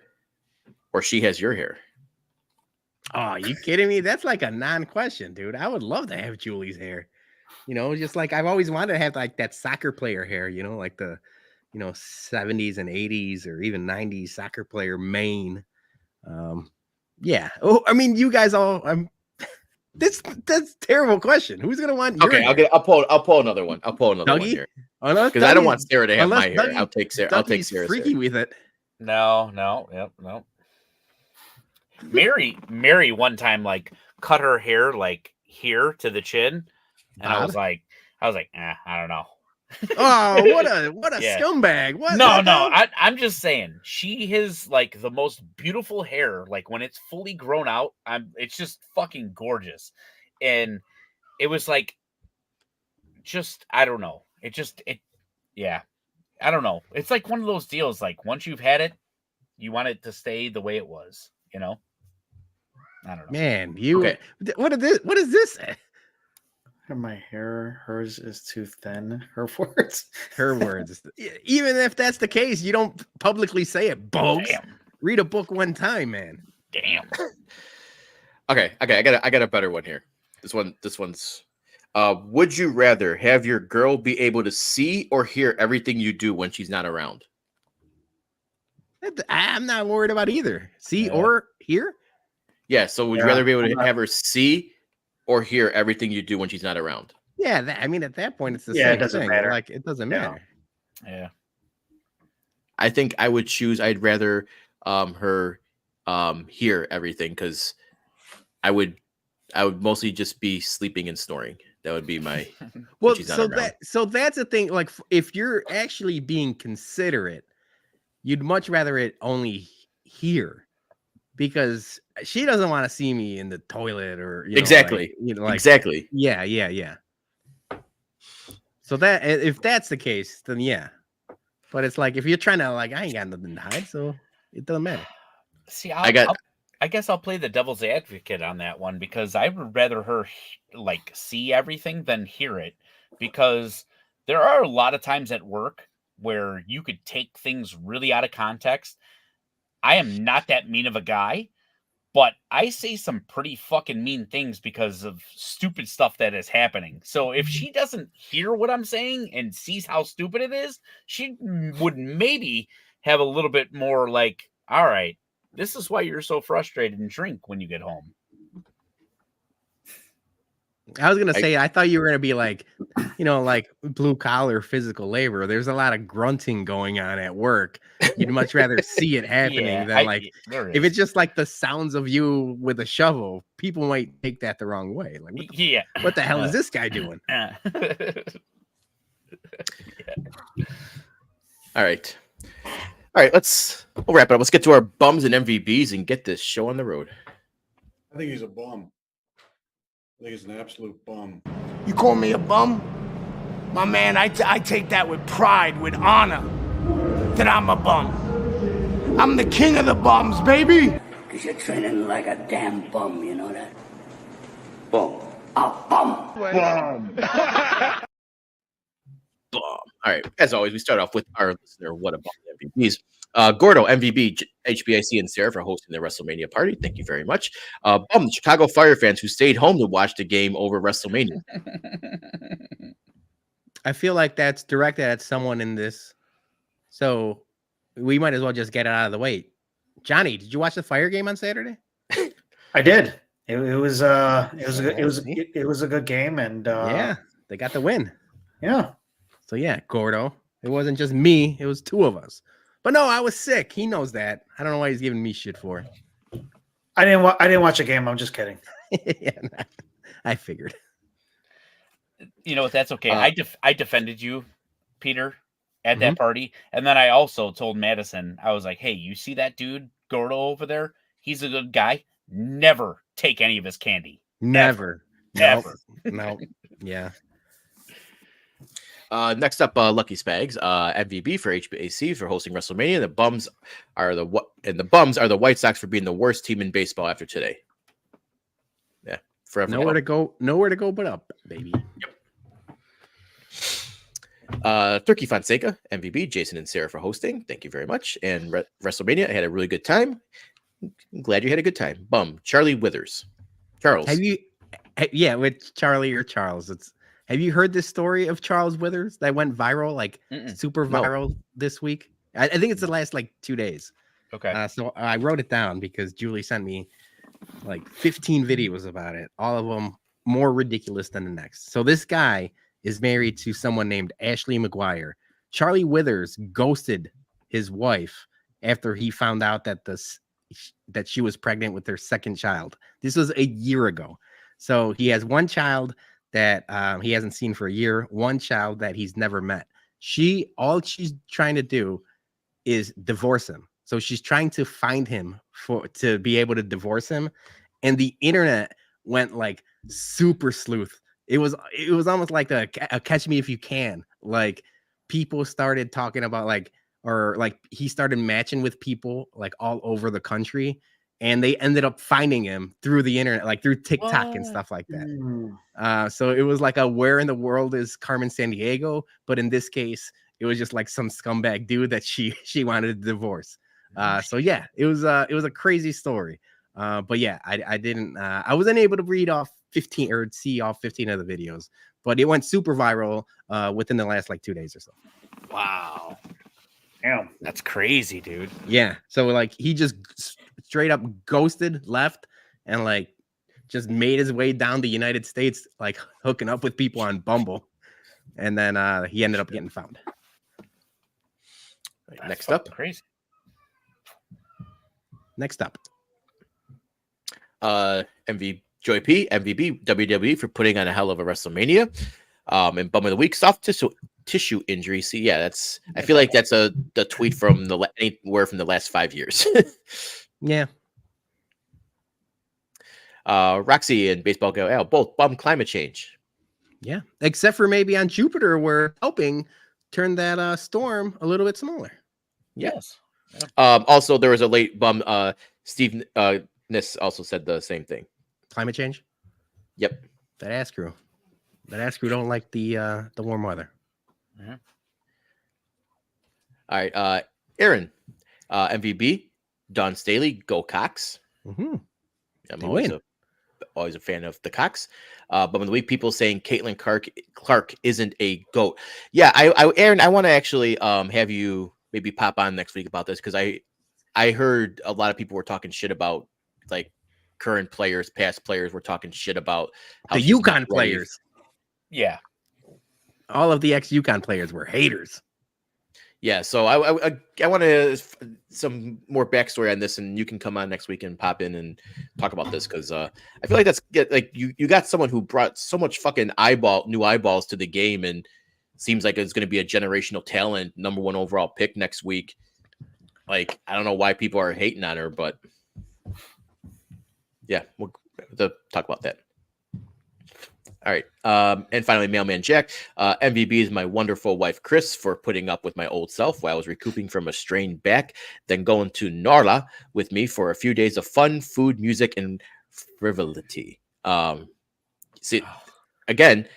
or she has your hair? Oh, you kidding me? That's like a non-question, dude. I would love to have Julie's hair. Just like I've always wanted to have like that soccer player hair, like the 70s and 80s or even 90s soccer player mane. Yeah. Oh, I mean, you guys all that's a terrible question. Who's gonna want your hair? I'll pull another one. I'll pull another one here. Because I don't want Sarah to have my hair. I'll take Sarah. I'll take Sarah's freaky hair. with it. No. Mary one time like cut her hair like here to the chin, and I was like, I don't know. Oh, what a scumbag! What? No. I'm just saying she has like the most beautiful hair. Like when it's fully grown out, it's just fucking gorgeous. And it was like, just I don't know. Yeah, I don't know. It's like one of those deals. Like once you've had it, you want it to stay the way it was. I don't know. Man, what is this? My hair, hers is too thin. Her words. Even if that's the case, you don't publicly say it, Bogues. Read a book one time, man. Damn. Okay. I got a better one here. This one's. Would you rather have your girl be able to see or hear everything you do when she's not around? I'm not worried about either. See or hear? Yeah. So would you rather be able to have her see or hear everything you do when she's not around? Yeah, at that point, it's the same it doesn't thing. matter. Like, it doesn't matter. Yeah. I think I would choose. I'd rather her hear everything because I would mostly just be sleeping and snoring. That would be my. Well, so that's the thing. Like, if you're actually being considerate, you'd much rather it only hear. Because she doesn't want to see me in the toilet or exactly. Exactly. Yeah. So that if that's the case, then yeah. But it's like if you're trying to I ain't got nothing to hide, so it doesn't matter. See, I guess I'll play the devil's advocate on that one because I would rather her see everything than hear it, because there are a lot of times at work where you could take things really out of context. I am not that mean of a guy, but I say some pretty fucking mean things because of stupid stuff that is happening. So if she doesn't hear what I'm saying and sees how stupid it is, she would maybe have a little bit more like, all right, this is why you're so frustrated and drink when you get home. I was going to say, I thought you were going to be like blue collar physical labor. There's a lot of grunting going on at work. You'd much rather see it happening than if it's just like the sounds of you with a shovel, people might take that the wrong way. Like, what the hell is this guy doing? All right. We'll wrap it up. Let's get to our bums and MVPs and get this show on the road. I think he's a bum. I think he's an absolute bum. You call me a bum? My man, I take that with pride, with honor, that I'm a bum. I'm the king of the bums, baby! Because you're training like a damn bum, you know that? Bum. A bum. Bum. Bum. All right. As always, we start off with our listener, What a Bum MVPs. Gordo, MVB, HBIC, and Sarah for hosting the WrestleMania party. Thank you very much. Bum, Chicago Fire fans who stayed home to watch the game over WrestleMania. I feel like that's directed at someone in this, so we might as well just get it out of the way. Johnny, did you watch the Fire game on Saturday? I did. It was a good game, and yeah, they got the win. Yeah. So yeah, Gordo, It wasn't just me. It was two of us. But no, I was sick. He knows that. I don't know why he's giving me shit for it. I didn't watch a game. I'm just kidding. Yeah, I figured. You know what? That's okay. I defended you, Peter, at Mhm. that party, and then I also told Madison, I was like, "Hey, you see that dude Gordo over there? He's a good guy. Never take any of his candy. Never. Ever. No. Yeah. Next up, Lucky Spags, MVP for HBIC for hosting WrestleMania. The Bums are the White Sox for being the worst team in baseball after today. Yeah, forever. Nowhere to go but up, baby. Turkey Fonseca, MVP, Jason and Sarah for hosting. Thank you very much. And WrestleMania, I had a really good time. I'm glad you had a good time. Bum, Charlie Withers. Charles. With Charlie or Charles. Have you heard this story of Charles Withers that went viral, like super viral this week? I think it's the last 2 days. Okay. So I wrote it down because Julie sent me 15 videos about it. All of them more ridiculous than the next. So this guy is married to someone named Ashley McGuire. Charlie Withers ghosted his wife after he found out that she was pregnant with their second child. This was a year ago. So he has one child that he hasn't seen for a year, one child that he's never met. All she's trying to do is divorce him. So she's trying to find him to be able to divorce him. And the internet went super sleuth. It was almost like a catch me if you can. People started talking about he started matching with people all over the country. And they ended up finding him through the internet, through TikTok and stuff like that. So it was a where in the world is Carmen Sandiego? But in this case, it was just some scumbag dude that she wanted to divorce. So yeah, it was a crazy story. But yeah, I wasn't able to read off 15 or see all 15 of the videos, but it went super viral within the last 2 days or so. Wow. Damn. That's crazy, dude. Yeah. So he just straight up ghosted, left, and just made his way down the United States, hooking up with people on Bumble. And then he ended up getting found. Next up. Crazy. Next up. MVP WWE for putting on a hell of a WrestleMania. And Bum of the Week, soft tissue injury. See, yeah, I feel like that's the tweet from anywhere from the last 5 years. Yeah. Roxy and Baseball Gal both bum climate change. Yeah, except for maybe on Jupiter, we're helping turn that storm a little bit smaller. Yes. Also, there was a late bum. Steve Ness also said the same thing. Climate change. Yep. That ass crew don't like the warm weather. Mm-hmm. All right, Aaron, MVB, Don Staley, go Cox. Mm-hmm. I'm always a fan of the Cox. But in the week, people saying Caitlin Clark isn't a GOAT. Yeah, Aaron, I want to actually have you maybe pop on next week about this because I heard a lot of people were talking shit about current players, past players were talking shit about the UConn players. Yeah. All of the ex-UConn players were haters. Yeah, so I want to some more backstory on this, and you can come on next week and pop in and talk about this because I feel like that's you got someone who brought so much fucking new eyeballs to the game, and seems like it's going to be a generational talent, number 1 overall pick next week. I don't know why people are hating on her, but yeah, we'll talk about that. All right. And finally, Mailman Jack. MVB is my wonderful wife, Chris, for putting up with my old self while I was recouping from a strained back, then going to Narla with me for a few days of fun, food, music, and frivolity. See, again,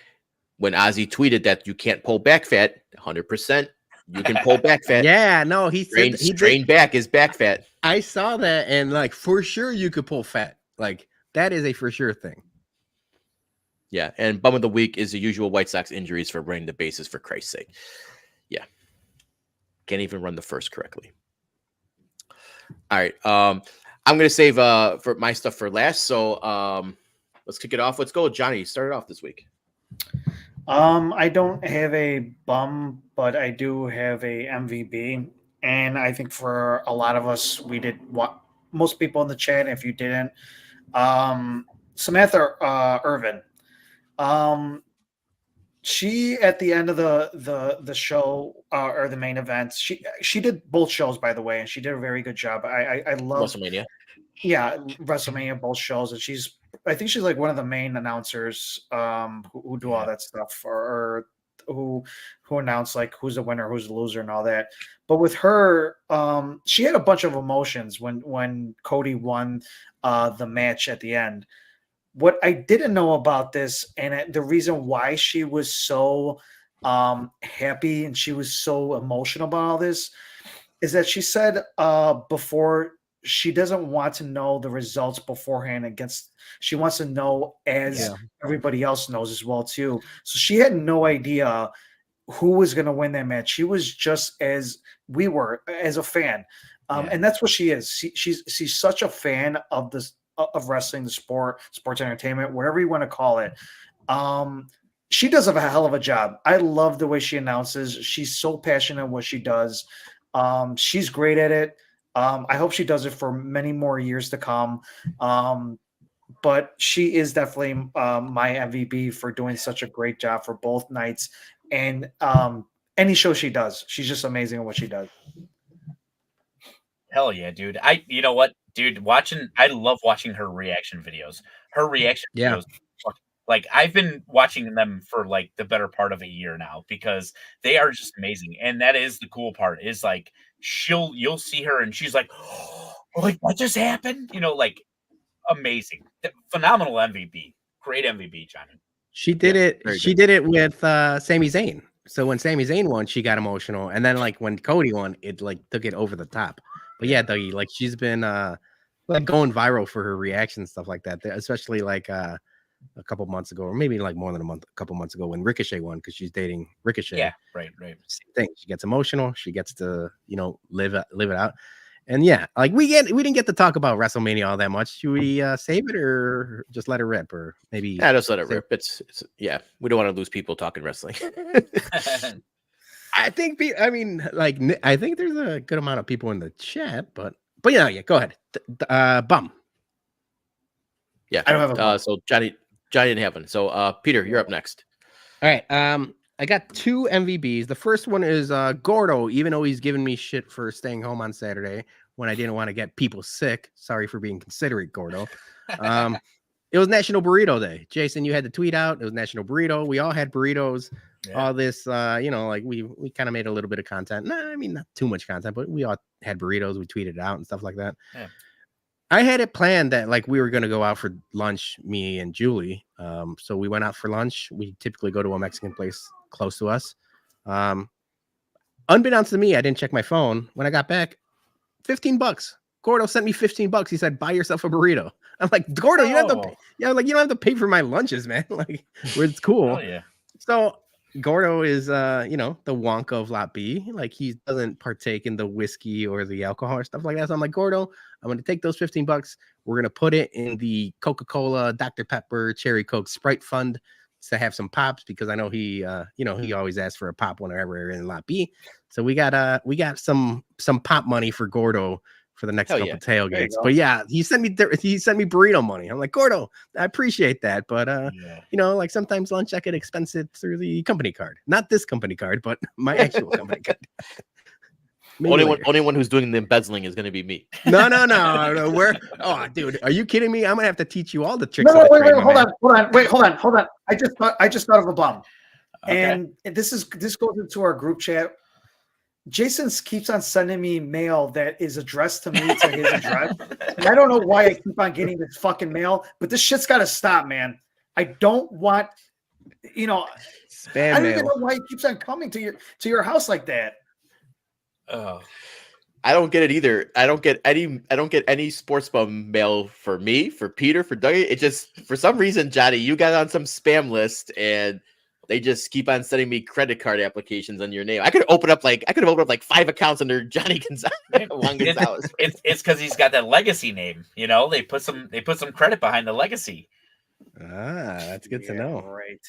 when Ozzy tweeted that you can't pull back fat, 100%, you can pull back fat. Yeah, no, he said strained back is back fat. I saw that, and for sure you could pull fat. That is a for sure thing. Yeah, and bum of the week is the usual White Sox injuries for running the bases, for Christ's sake. Yeah. Can't even run the first correctly. All right. I'm going to save for my stuff for last. So let's kick it off. Let's go with Johnny. Start it off this week. I don't have a bum, but I do have a MVB, and I think for a lot of us, we did what most people in the chat. If you didn't, Samantha Irvin, um, she at the end of the show or the main event, she did both shows by the way, and she did a very good job. I love WrestleMania. yeah, WrestleMania, both shows, and I think she's like one of the main announcers who do all that stuff, or who announce like who's the winner, who's the loser, and all that. But with her, she had a bunch of emotions when Cody won the match at the end. What I didn't know about this, and the reason why she was so happy and she was so emotional about all this, is that she said before she doesn't want to know the results beforehand against she wants to know as everybody else knows as well too. So she had no idea who was going to win that match. She was just as we were as a fan. And that's what she is. She's such a fan of this of wrestling, the sports entertainment, whatever you want to call it. She does a hell of a job. I love the way she announces. She's so passionate in what she does. She's great at it. I hope she does it for many more years to come. But she is definitely my MVP for doing such a great job for both nights. And any show she does, she's just amazing at what she does. Hell yeah, dude. You know what, dude, I love watching her reaction videos. Her reaction videos, like I've been watching them for like the better part of a year now because they are just amazing. And that is the cool part is like you'll see her and she's like, oh, like what just happened? You know, like amazing. Phenomenal MVP. Great MVP, Johnny. She did it. She did it with Sami Zayn. So when Sami Zayn won, she got emotional, and then like when Cody won, it like took it over the top. But yeah, Dougie, like she's been like going viral for her reaction and stuff like that. Especially like a couple months ago, or maybe like more than a couple months ago when Ricochet won because she's dating Ricochet. Yeah, right. Same thing. She gets emotional. She gets to live it out. And yeah, like we didn't get to talk about WrestleMania all that much. Should we save it or just let it rip, or maybe? Yeah, just let it rip. It's we don't want to lose people talking wrestling. I think I think there's a good amount of people in the chat, but yeah, go ahead. Bum. Yeah, I don't have a bum. So Johnny didn't have one. So Peter, you're up next. All right. I got 2 MVBs. The first one is Gordo, even though he's giving me shit for staying home on Saturday when I didn't want to get people sick. Sorry for being considerate, Gordo. It was National Burrito Day. Jason, you had to tweet out. It was National Burrito. We all had burritos. Yeah. All this, like we kind of made a little bit of content. No, I mean, not too much content, but we all had burritos. We tweeted it out and stuff like that. Yeah. I had it planned that like we were going to go out for lunch, me and Julie. So we went out for lunch. We typically go to a Mexican place close to us. Unbeknownst to me, I didn't check my phone. When I got back, $15. Gordo sent me $15. He said, "Buy yourself a burrito." I'm like, Gordo, you don't have to pay. Yeah, like you don't have to pay for my lunches, man. Like, it's cool. Oh, yeah. So Gordo is the Wonka of Lot B. Like he doesn't partake in the whiskey or the alcohol or stuff like that. So I'm like, Gordo, I'm gonna take those $15. We're gonna put it in the Coca-Cola, Dr. Pepper, Cherry Coke, Sprite fund to have some pops because I know he he always asks for a pop whenever we're in Lot B. So we got some pop money for Gordo for the next couple tailgates. But yeah, he sent me burrito money. I'm like, Gordo, I appreciate that, but like sometimes lunch I could expense it through the company card, not this company card, but my actual company card. Only one who's doing the embezzling is going to be me. No. Dude, are you kidding me? I'm gonna have to teach you all the tricks. No, wait, hold on. I just thought of a bum, and this goes into our group chat. Jason keeps on sending me mail that is addressed to me to his address. And I don't know why I keep on getting this fucking mail, but this shit's got to stop, man. I don't want, spam I don't mail. even know why he keeps on coming to your house like that. Oh, I don't get it either. I don't get any sports bum mail for me, for Peter, for Dougie. It just, for some reason, Johnny, you got on some spam list and they just keep on sending me credit card applications on your name. I could have opened up like 5 accounts under Johnny Gonzalez. It's because he's got that legacy name. They put some credit behind the legacy. That's good to know. Right.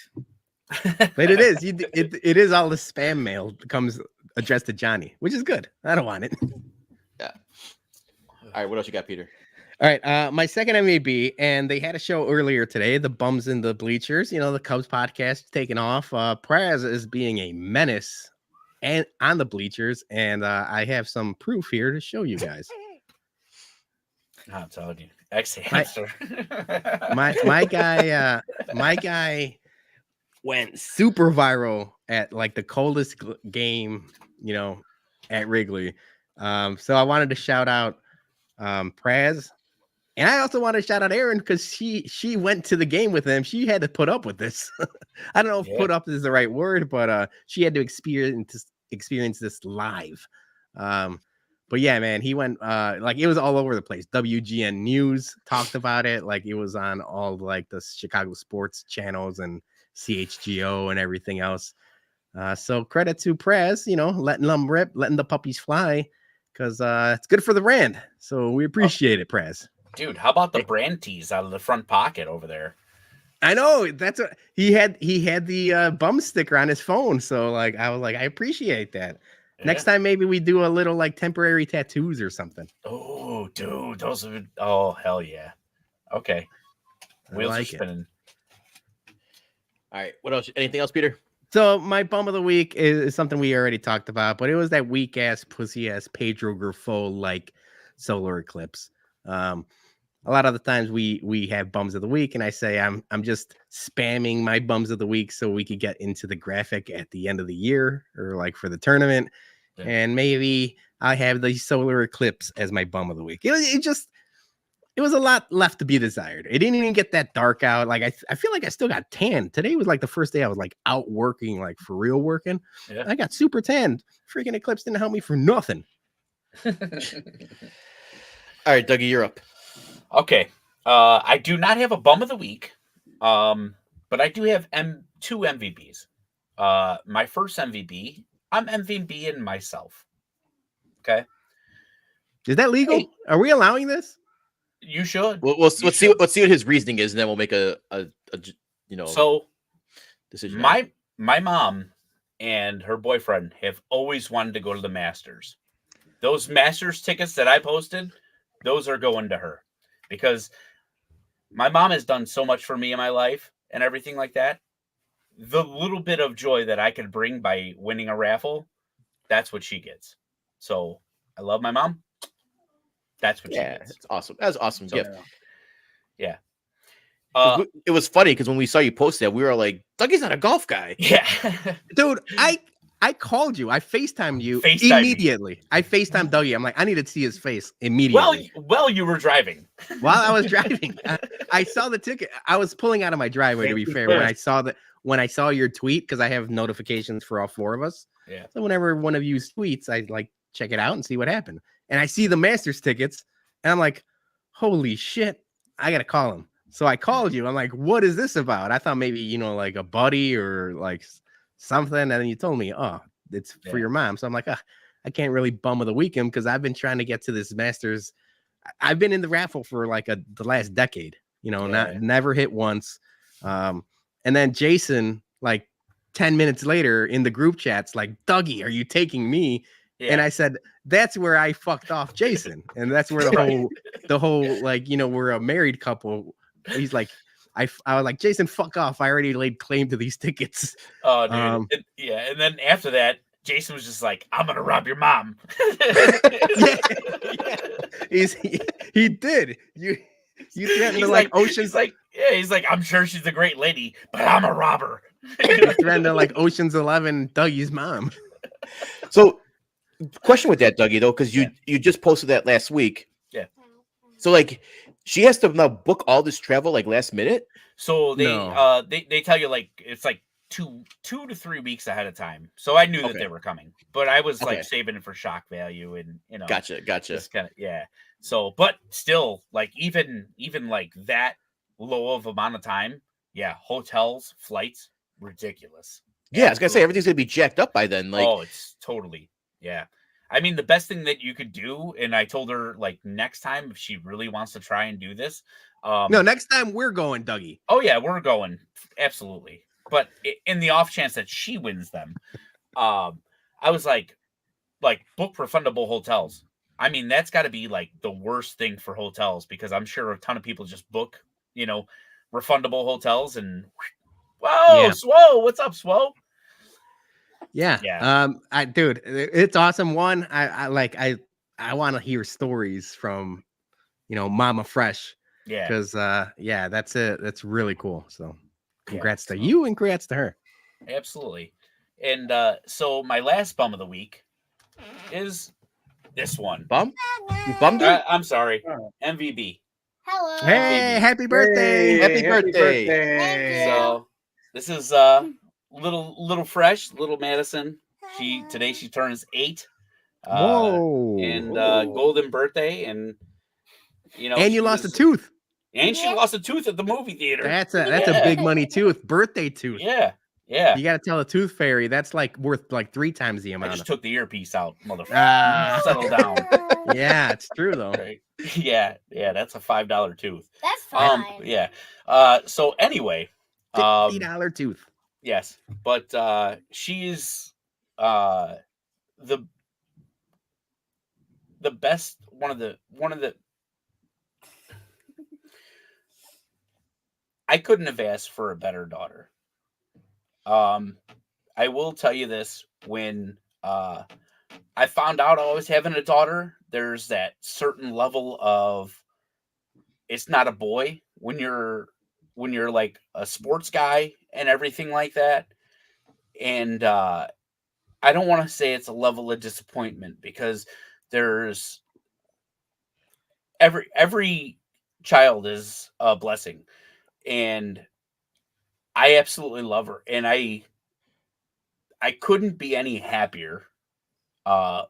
But it is it is all the spam mail that comes addressed to Johnny, which is good. I don't want it. Yeah. All right, what else you got, Peter? All right, my second MVP, and they had a show earlier today, the Bums in the Bleachers. You know, the Cubs podcast taking off. Praz is being a menace and on the bleachers, and I have some proof here to show you guys. I'm telling you, ex-hamster. My guy went super viral at like the coldest game, you know, at Wrigley. So I wanted to shout out Praz. And I also want to shout out Erin because she went to the game with him. She had to put up with this. I don't know if put up is the right word, but she had to experience this live. But yeah, man, he went like it was all over the place. WGN News talked about it, like it was on all like the Chicago sports channels and CHGO and everything else. So credit to Prez, you know, letting them rip, letting the puppies fly, because it's good for the brand. So we appreciate it, Prez. Dude, how about the brand tees out of the front pocket over there? I know that's what he had. He had the bum sticker on his phone. So like, I was like, I appreciate that. Yeah. Next time, maybe we do a little like temporary tattoos or something. Oh, dude, those are, oh, hell yeah. Okay. Wheels are spinning. All right. What else? Anything else, Peter? So my bum of the week is something we already talked about, but it was that weak ass, pussy ass Pedro Grifol like solar eclipse. A lot of the times we have bums of the week, and I say I'm just spamming my bums of the week so we could get into the graphic at the end of the year or like for the tournament, and maybe I have the solar eclipse as my bum of the week. It was a lot left to be desired. It didn't even get that dark out. Like I feel like I still got tan. Today was like the first day I was like out working, like for real working. Yeah. I got super tanned. Freaking eclipse didn't help me for nothing. All right, Dougie, you're up. Okay. I do not have a bum of the week, but I do have two MVPs. My first MVP, I'm MVPing myself. Okay. Is that legal? Hey, are we allowing this? You should. Let's see what his reasoning is, and then we'll make a decision. My mom and her boyfriend have always wanted to go to the Masters. Those Masters tickets that I posted, those are going to her. Because my mom has done so much for me in my life and everything like that. The little bit of joy that I could bring by winning a raffle, that's what she gets. So I love my mom. That's what she gets. It's awesome. That's awesome gift. Yeah. It was funny because when we saw you post that, we were like, Dougie's not a golf guy. Yeah. Dude, I called you. I FaceTimed you immediately. I FaceTimed Dougie. I'm like, I need to see his face immediately. Well, you were driving. While I was driving, I saw the ticket. I was pulling out of my driveway, to be fair, when I saw your tweet, because I have notifications for all four of us. Yeah. So whenever one of you tweets, I like check it out and see what happened. And I see the Masters tickets, and I'm like, holy shit, I gotta call him. So I called you. I'm like, what is this about? I thought maybe, like a buddy or like something, and then you told me, oh, it's for your mom. So I'm like, I can't really bum of the weekend because I've been trying to get to this Masters. I've been in the raffle for like the last decade, never hit once. And then Jason, like 10 minutes later in the group chats, like, Dougie, are you taking me? Yeah. And I said, that's where I fucked off Jason. And that's where the whole like, we're a married couple. He's like, I was like, Jason, fuck off. I already laid claim to these tickets. Oh, dude. And then after that, Jason was just like, I'm going to rob your mom. He did. You threatened to like Ocean's. He's like, I'm sure she's a great lady, but I'm a robber. He threatened to like Ocean's 11, Dougie's mom. So, question with that, Dougie, though, because you just posted that last week. Yeah. So, like, she has to now book all this travel like last minute. So they tell you like it's like two to 3 weeks ahead of time. So I knew that they were coming, but I was like saving it for shock value and Gotcha. Just kind of So, but still, like even like that low of amount of time, hotels, flights, ridiculous. Yeah, I was gonna say everything's gonna be jacked up by then. Like, it's totally I mean, the best thing that you could do, and I told her like next time if she really wants to try and do this. No, next time we're going, Dougie. Oh yeah, we're going. Absolutely. but in the off chance that she wins them, I was like book refundable hotels. I mean, that's got to be like the worst thing for hotels, because I'm sure a ton of people just book, refundable hotels and whoa, Yeah. Swow, what's up, Swow? Yeah. Dude, it's awesome. One, I want to hear stories from, Mama Fresh. Yeah. Because that's it. That's really cool. So congrats to you and congrats to her. Absolutely. And so my last bum of the week is this one. Bum? You bummed her? I'm sorry. MVB. Hello. Hey, happy birthday. Happy birthday. Thank you. So this is little fresh, little Madison. Today she turns 8. Whoa. And golden birthday, and and you lost a tooth. And she lost a tooth at the movie theater. That's a big money tooth. Birthday tooth. Yeah. You got to tell the tooth fairy that's like worth like 3 times the amount. I just took the earpiece out, motherfucker. Settle down. Yeah, it's true though. Right. Yeah, that's a $5 tooth. That's fine. Yeah. So anyway, $50 tooth. Yes, but she's the best. One of the. I couldn't have asked for a better daughter. I will tell you this: when I found out I was having a daughter, there's that certain level of it's not a boy when you're like a sports guy and everything like that. And I don't want to say it's a level of disappointment, because there's every child is a blessing, and I absolutely love her, and I couldn't be any happier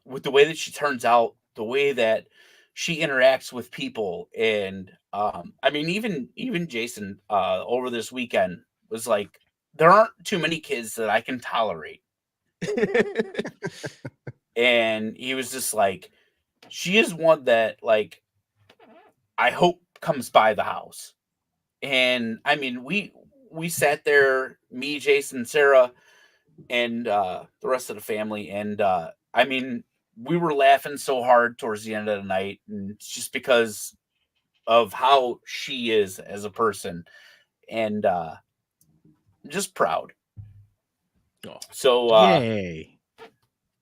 with the way that she turns out, the way that she interacts with people. And I mean, even Jason over this weekend was like, there aren't too many kids that I can tolerate. And he was just like, she is one that, like, I hope comes by the house. And I mean, we sat there, me, Jason, Sarah, and the rest of the family. And I mean, we were laughing so hard towards the end of the night, and it's just because of how she is as a person, and just proud. So yay.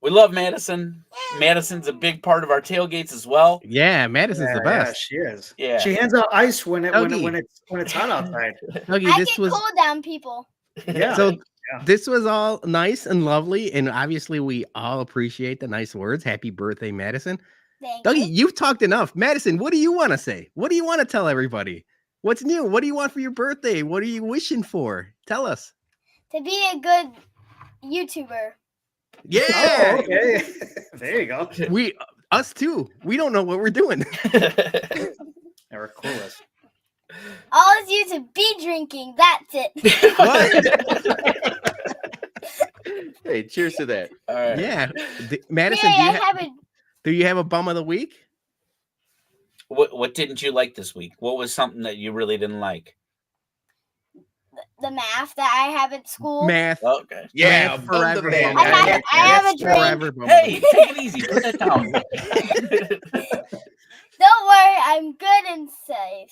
We love Madison. Madison's a big part of our tailgates as well. Yeah, Madison's the best. Yeah, she is. Yeah, she hands out ice when it's hot outside. Dougie, I can cool down people. Yeah. So this was all nice and lovely, and obviously we all appreciate the nice words. Happy birthday, Madison. Thank Dougie, you. you've talked enough. Madison, what do you want to say? What do you want to tell everybody? What's new? What do you want for your birthday? What are you wishing for? Tell us. To be a good YouTuber. Yeah. Oh, okay. There you go. Us too. We don't know what we're doing. We're clueless. All is you to be drinking. That's it. Hey, cheers to that. All right. Yeah. Madison, do you have a bum of the week? What didn't you like this week? What was something that you really didn't like? The math that I have at school. Math. Okay. Yeah, Math forever. man. I have a drink. Forever bum of Hey, the week. take it easy. Put that down. Don't worry, I'm good and safe.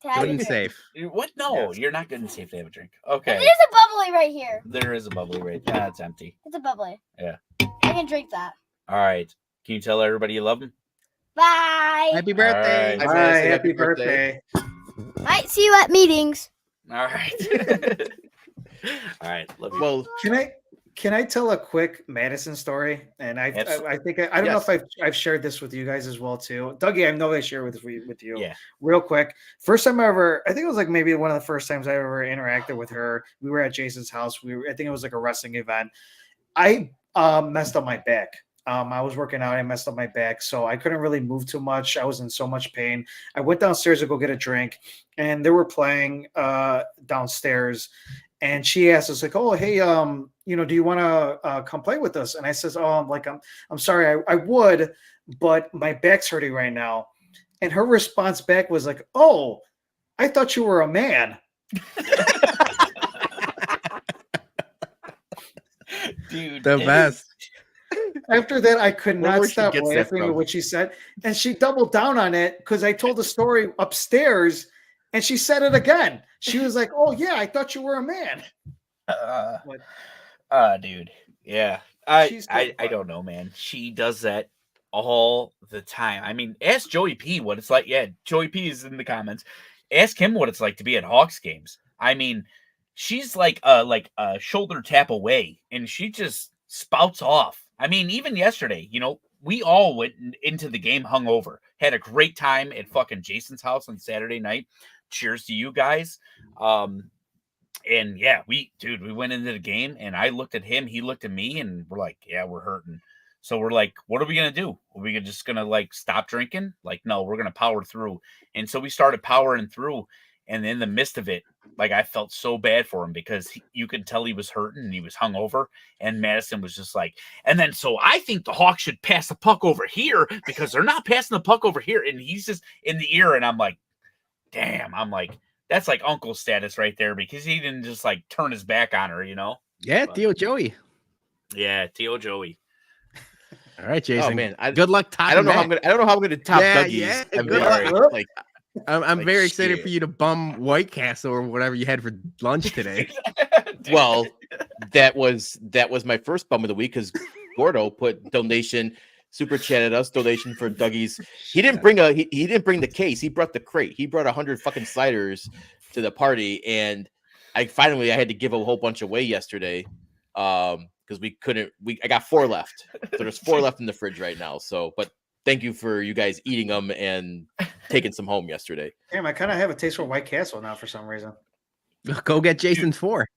To have Good a and drink. safe. What? No, you're not good and safe to have a drink. Okay. There's a bubbly right here. There is a bubbly right there. That's empty. It's a bubbly. Yeah. I can drink that. All right. Can you tell everybody you love them? Bye. Happy birthday. All Hi, Hi, Madison, happy birthday. Might see you at meetings. All right. All right. Love you. Well, Can I tell a quick Madison story? And I think I don't know if I've shared this with you guys as well too. Dougie, I know I shared with you. Yeah. Real quick. First time I think it was like maybe one of the first times I ever interacted with her. We were at Jason's house. I think it was like a wrestling event. I messed up my back. I was working out. I messed up my back, so I couldn't really move too much. I was in so much pain. I went downstairs to go get a drink, and they were playing downstairs. And she asked us like, "Oh, hey, do you want to come play with us?" And I says, "Oh, I'm sorry, I would, but my back's hurting right now." And her response back was like, "Oh, I thought you were a man." Dude, The best. After that, I could Where not she stop gets that laughing at from. what she said. And she doubled down on it because I told the story upstairs and she said it again. She was like, "Oh, yeah, I thought you were a man." Dude. Yeah. She's I good, but- don't know, man. She does that all the time. I mean, ask Joey P what it's like. Yeah, Joey P is in the comments. Ask him what it's like to be at Hawks games. I mean, she's like a shoulder tap away, and she just spouts off. I mean, even yesterday, we all went into the game hungover. Had a great time at fucking Jason's house on Saturday night. Cheers to you guys. And yeah, we went into the game, and I looked at him, he looked at me, and we're like, yeah, we're hurting. So we're like, what are we gonna do? Are we just gonna like stop drinking? Like, no, we're gonna power through. And so we started powering through, and in the midst of it, like, I felt so bad for him because you could tell he was hurting and he was hungover. And Madison was just like, and then so I think the Hawks should pass the puck over here because they're not passing the puck over here. And he's just in the ear, and I'm like, damn, that's like uncle status right there because he didn't just like turn his back on her, Yeah, But- Theo Joey. Yeah, Theo Joey. All right, Jason. Oh man, good luck. I don't know how I'm gonna top Yeah, Dougie's yeah, MVP. good luck. Like, I'm like, very excited shit. for you to bum White Castle or whatever you had for lunch today. well, that was my first bum of the week because Gordo put donation super chatted us donation for Dougie's. He didn't bring he didn't bring the case. He brought the crate. He brought 100 fucking sliders to the party, and I had to give a whole bunch away yesterday. Because I got 4 left. So there's 4 left in the fridge right now. So, but thank you for you guys eating them and taking some home yesterday. Damn, I kind of have a taste for White Castle now for some reason. Go get Jason's 4.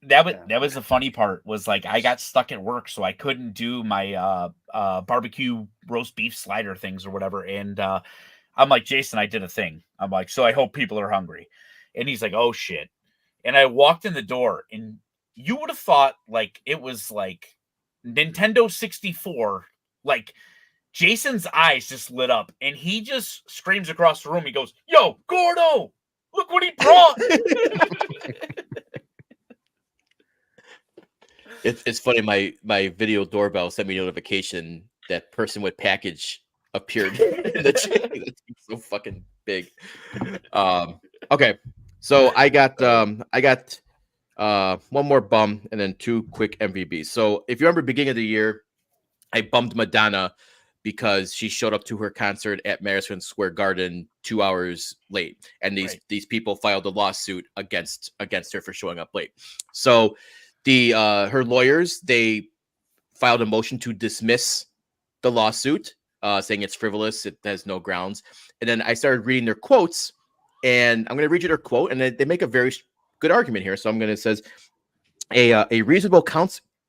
That was the funny part was like I got stuck at work, so I couldn't do my barbecue roast beef slider things or whatever. And I'm like, Jason, I did a thing. I'm like, so I hope people are hungry. And he's like, oh shit. And I walked in the door, and you would have thought like it was like Nintendo 64. Like Jason's eyes just lit up, and he just screams across the room. He goes, "Yo, Gordo, look what he brought!" It's funny. My video doorbell sent me a notification that person with package appeared in the chat. That's so fucking big. Okay, so I got one more bum and then 2 quick MVBs. So if you remember beginning of the year, I bummed Madonna because she showed up to her concert at Madison Square Garden 2 hours late. And these people filed a lawsuit against her for showing up late. So her lawyers, they filed a motion to dismiss the lawsuit, saying it's frivolous, it has no grounds. And then I started reading their quotes, and I'm going to read you their quote, and they make a very good argument here. So I'm going to says a reasonable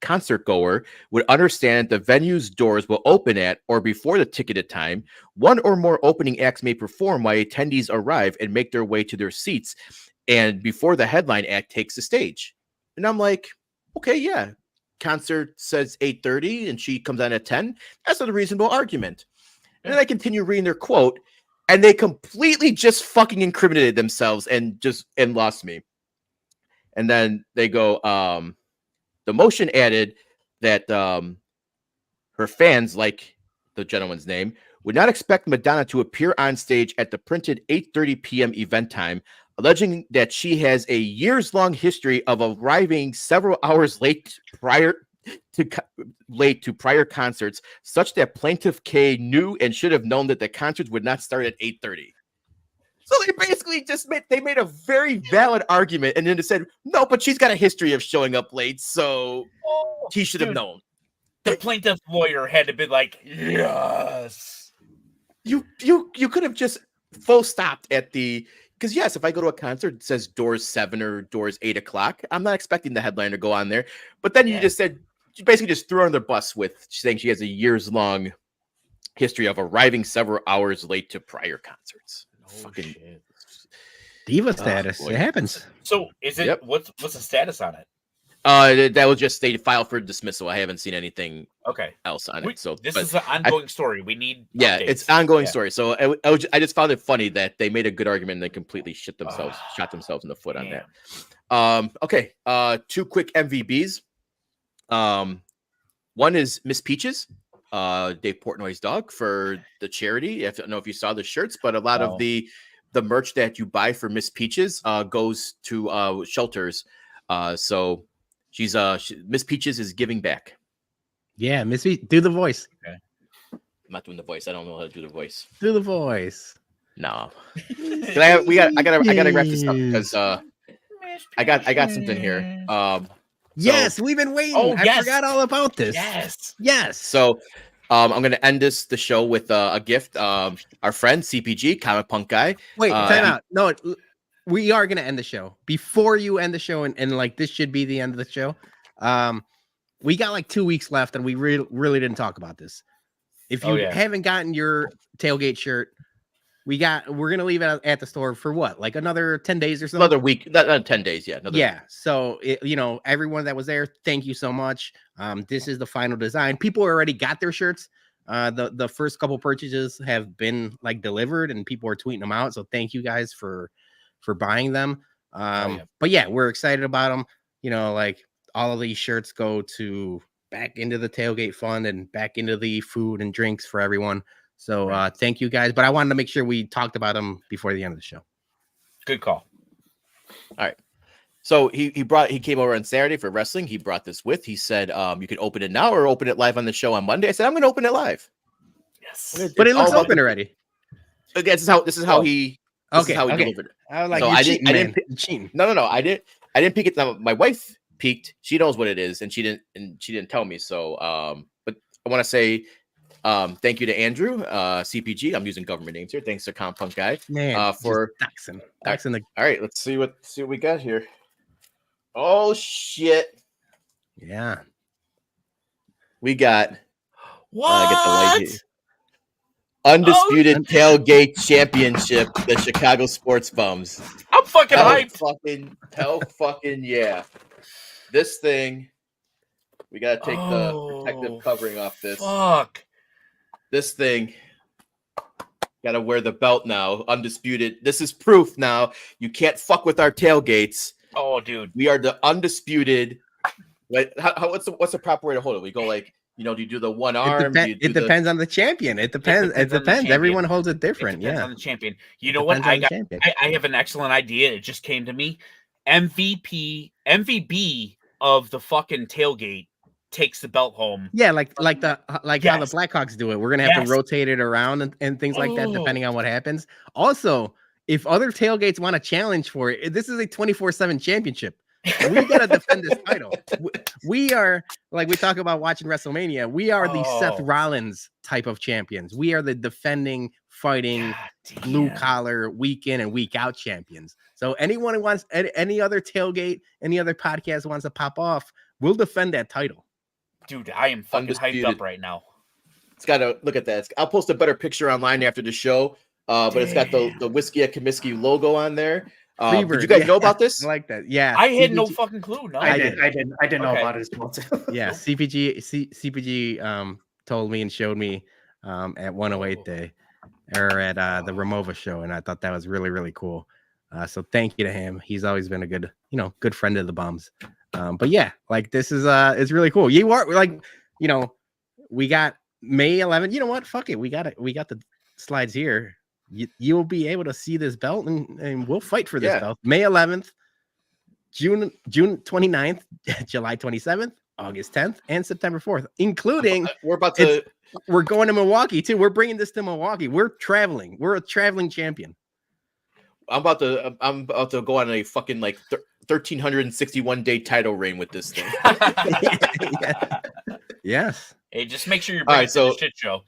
concert goer would understand the venue's doors will open at or before the ticketed time. One or more opening acts may perform while attendees arrive and make their way to their seats, and before the headline act takes the stage. And I'm like, okay, yeah, concert says 8:30 and she comes on at 10. That's a reasonable argument. And then I continue reading their quote, and they completely just fucking incriminated themselves and lost me. And then they go, the motion added that her fans, like the gentleman's name, would not expect Madonna to appear on stage at the printed 8:30 p.m. event time, alleging that she has a years-long history of arriving several hours late to prior concerts, such that Plaintiff K knew and should have known that the concerts would not start at 8:30. So they basically made a very valid argument, and then they said, no, but she's got a history of showing up late, so he should have known. The plaintiff's lawyer had to be like, yes. You could have just full stopped at the, because yes, if I go to a concert, it says doors 7 or doors 8 o'clock. I'm not expecting the headliner to go on there. But then you basically just threw her on the bus with saying she has a years-long history of arriving several hours late to prior concerts. Fucking shit. Diva status. It happens. So is it what's the status on it? That was just they filed for dismissal. I haven't seen anything else on it. So this is an ongoing story. We need updates. It's an ongoing story. So I just found it funny that they made a good argument and they completely shot themselves in the foot on that. Okay. 2 quick MVBs. One is Miss Peaches, Dave Portnoy's dog, for the charity. I don't know if you saw the shirts, but a lot of the merch that you buy for Miss Peaches goes to shelters. So she's Miss Peaches is giving back. Yeah, Miss Peaches, do the voice. Okay. I'm not doing the voice. I don't know how to do the voice. Do the voice. No. I gotta wrap this up because I got something here. Yes, we've been waiting. I forgot all about this. Yes. So I'm going to end the show with a gift. Our friend CPG, Comic Punk Guy. Wait, time out. No, we are going to end the show. Before you end the show, and like this should be the end of the show. We got like 2 weeks left, and we really didn't talk about this. If you haven't gotten your tailgate shirt, we're gonna leave it at the store for what, like another 10 days or something? Another week, not 10 days, yeah. Week. So everyone that was there, thank you so much. This is the final design. People already got their shirts. The first couple purchases have been like delivered, and people are tweeting them out. So thank you guys for buying them. But yeah, we're excited about them. Like all of these shirts go to back into the tailgate fund and back into the food and drinks for everyone. So thank you guys. But I wanted to make sure we talked about them before the end of the show. Good call. All right. So he came over on Saturday for wrestling. He brought this with. He said, you can open it now or open it live on the show on Monday. I said, I'm going to open it live. Yes. But it looks open already. This is how he delivered it. I was like, so I didn't cheating. No. I didn't peek it. Now, my wife peeked. She knows what it is, and she didn't tell me. So, but I want to say thank you to Andrew, CPG. I'm using government names here. Thanks to Compunk Guy for Daxon. All right, let's see what we got here. Oh shit! Yeah, we got what? Get the light here. Undisputed Tailgate Championship, the Chicago Sports Bums. I'm fucking hyped. Hell fucking yeah! This thing, we gotta take the protective covering off this. Fuck. This thing, gotta wear the belt now. Undisputed. This is proof now. You can't fuck with our tailgates. Oh, dude. We are the undisputed. Like, what's the proper way to hold it? We go like, do you do the one arm? It depends on the champion. It depends. Everyone holds it different. Depends on the champion. You know what? I have an excellent idea. It just came to me. MVP of the fucking tailgate takes the belt home. Yeah, like how the Blackhawks do it. We're gonna have to rotate it around and things like that, depending on what happens. Also, if other tailgates want to challenge for it, this is a 24/7 championship. We gotta defend this title. We are, like we talk about watching WrestleMania. We are the Seth Rollins type of champions. We are the defending, fighting, blue collar, week in and week out champions. So anyone who wants any other tailgate, any other podcast wants to pop off, we'll defend that title. Dude, I am fucking hyped up right now. It's got to look at that. I'll post a better picture online after the show. But it's got the Whiskey at Comiskey logo on there. Did you guys know about this? I like that. Yeah, I had no fucking clue. No, I didn't know about it as well too. Yeah, CPG told me and showed me at 108 Day or at the Ramova show, and I thought that was really, really cool. So thank you to him. He's always been a good friend of the Bums. But yeah, like this is it's really cool. You are like, we got May 11th. You know what? Fuck it. We got the slides here. You'll be able to see this belt and we'll fight for this belt. May 11th, June 29th, July 27th, August 10th, and September 4th, including we're going to Milwaukee too. We're bringing this to Milwaukee. We're traveling. We're a traveling champion. I'm about to go on a fucking 1,361 day title reign with this thing. Yes. Hey, just make sure you're bringing to the shit show.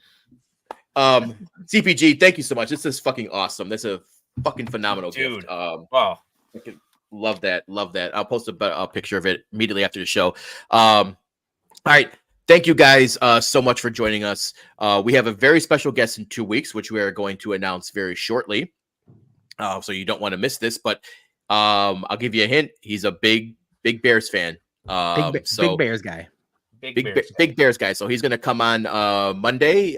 CPG, thank you so much. This is fucking awesome. That's a fucking phenomenal gift. Wow. Love that. I'll post a picture of it immediately after the show. All right. Thank you guys so much for joining us. We have a very special guest in 2 weeks, which we are going to announce very shortly. So you don't want to miss this, but I'll give you a hint. He's a big Bears fan. Big Bears guy. Big Bears guy. So he's going to come on Monday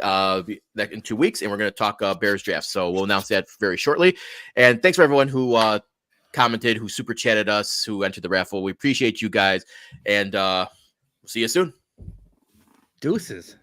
in 2 weeks, and we're going to talk Bears draft. So we'll announce that very shortly. And thanks for everyone who commented, who super chatted us, who entered the raffle. We appreciate you guys, and we'll see you soon. Deuces.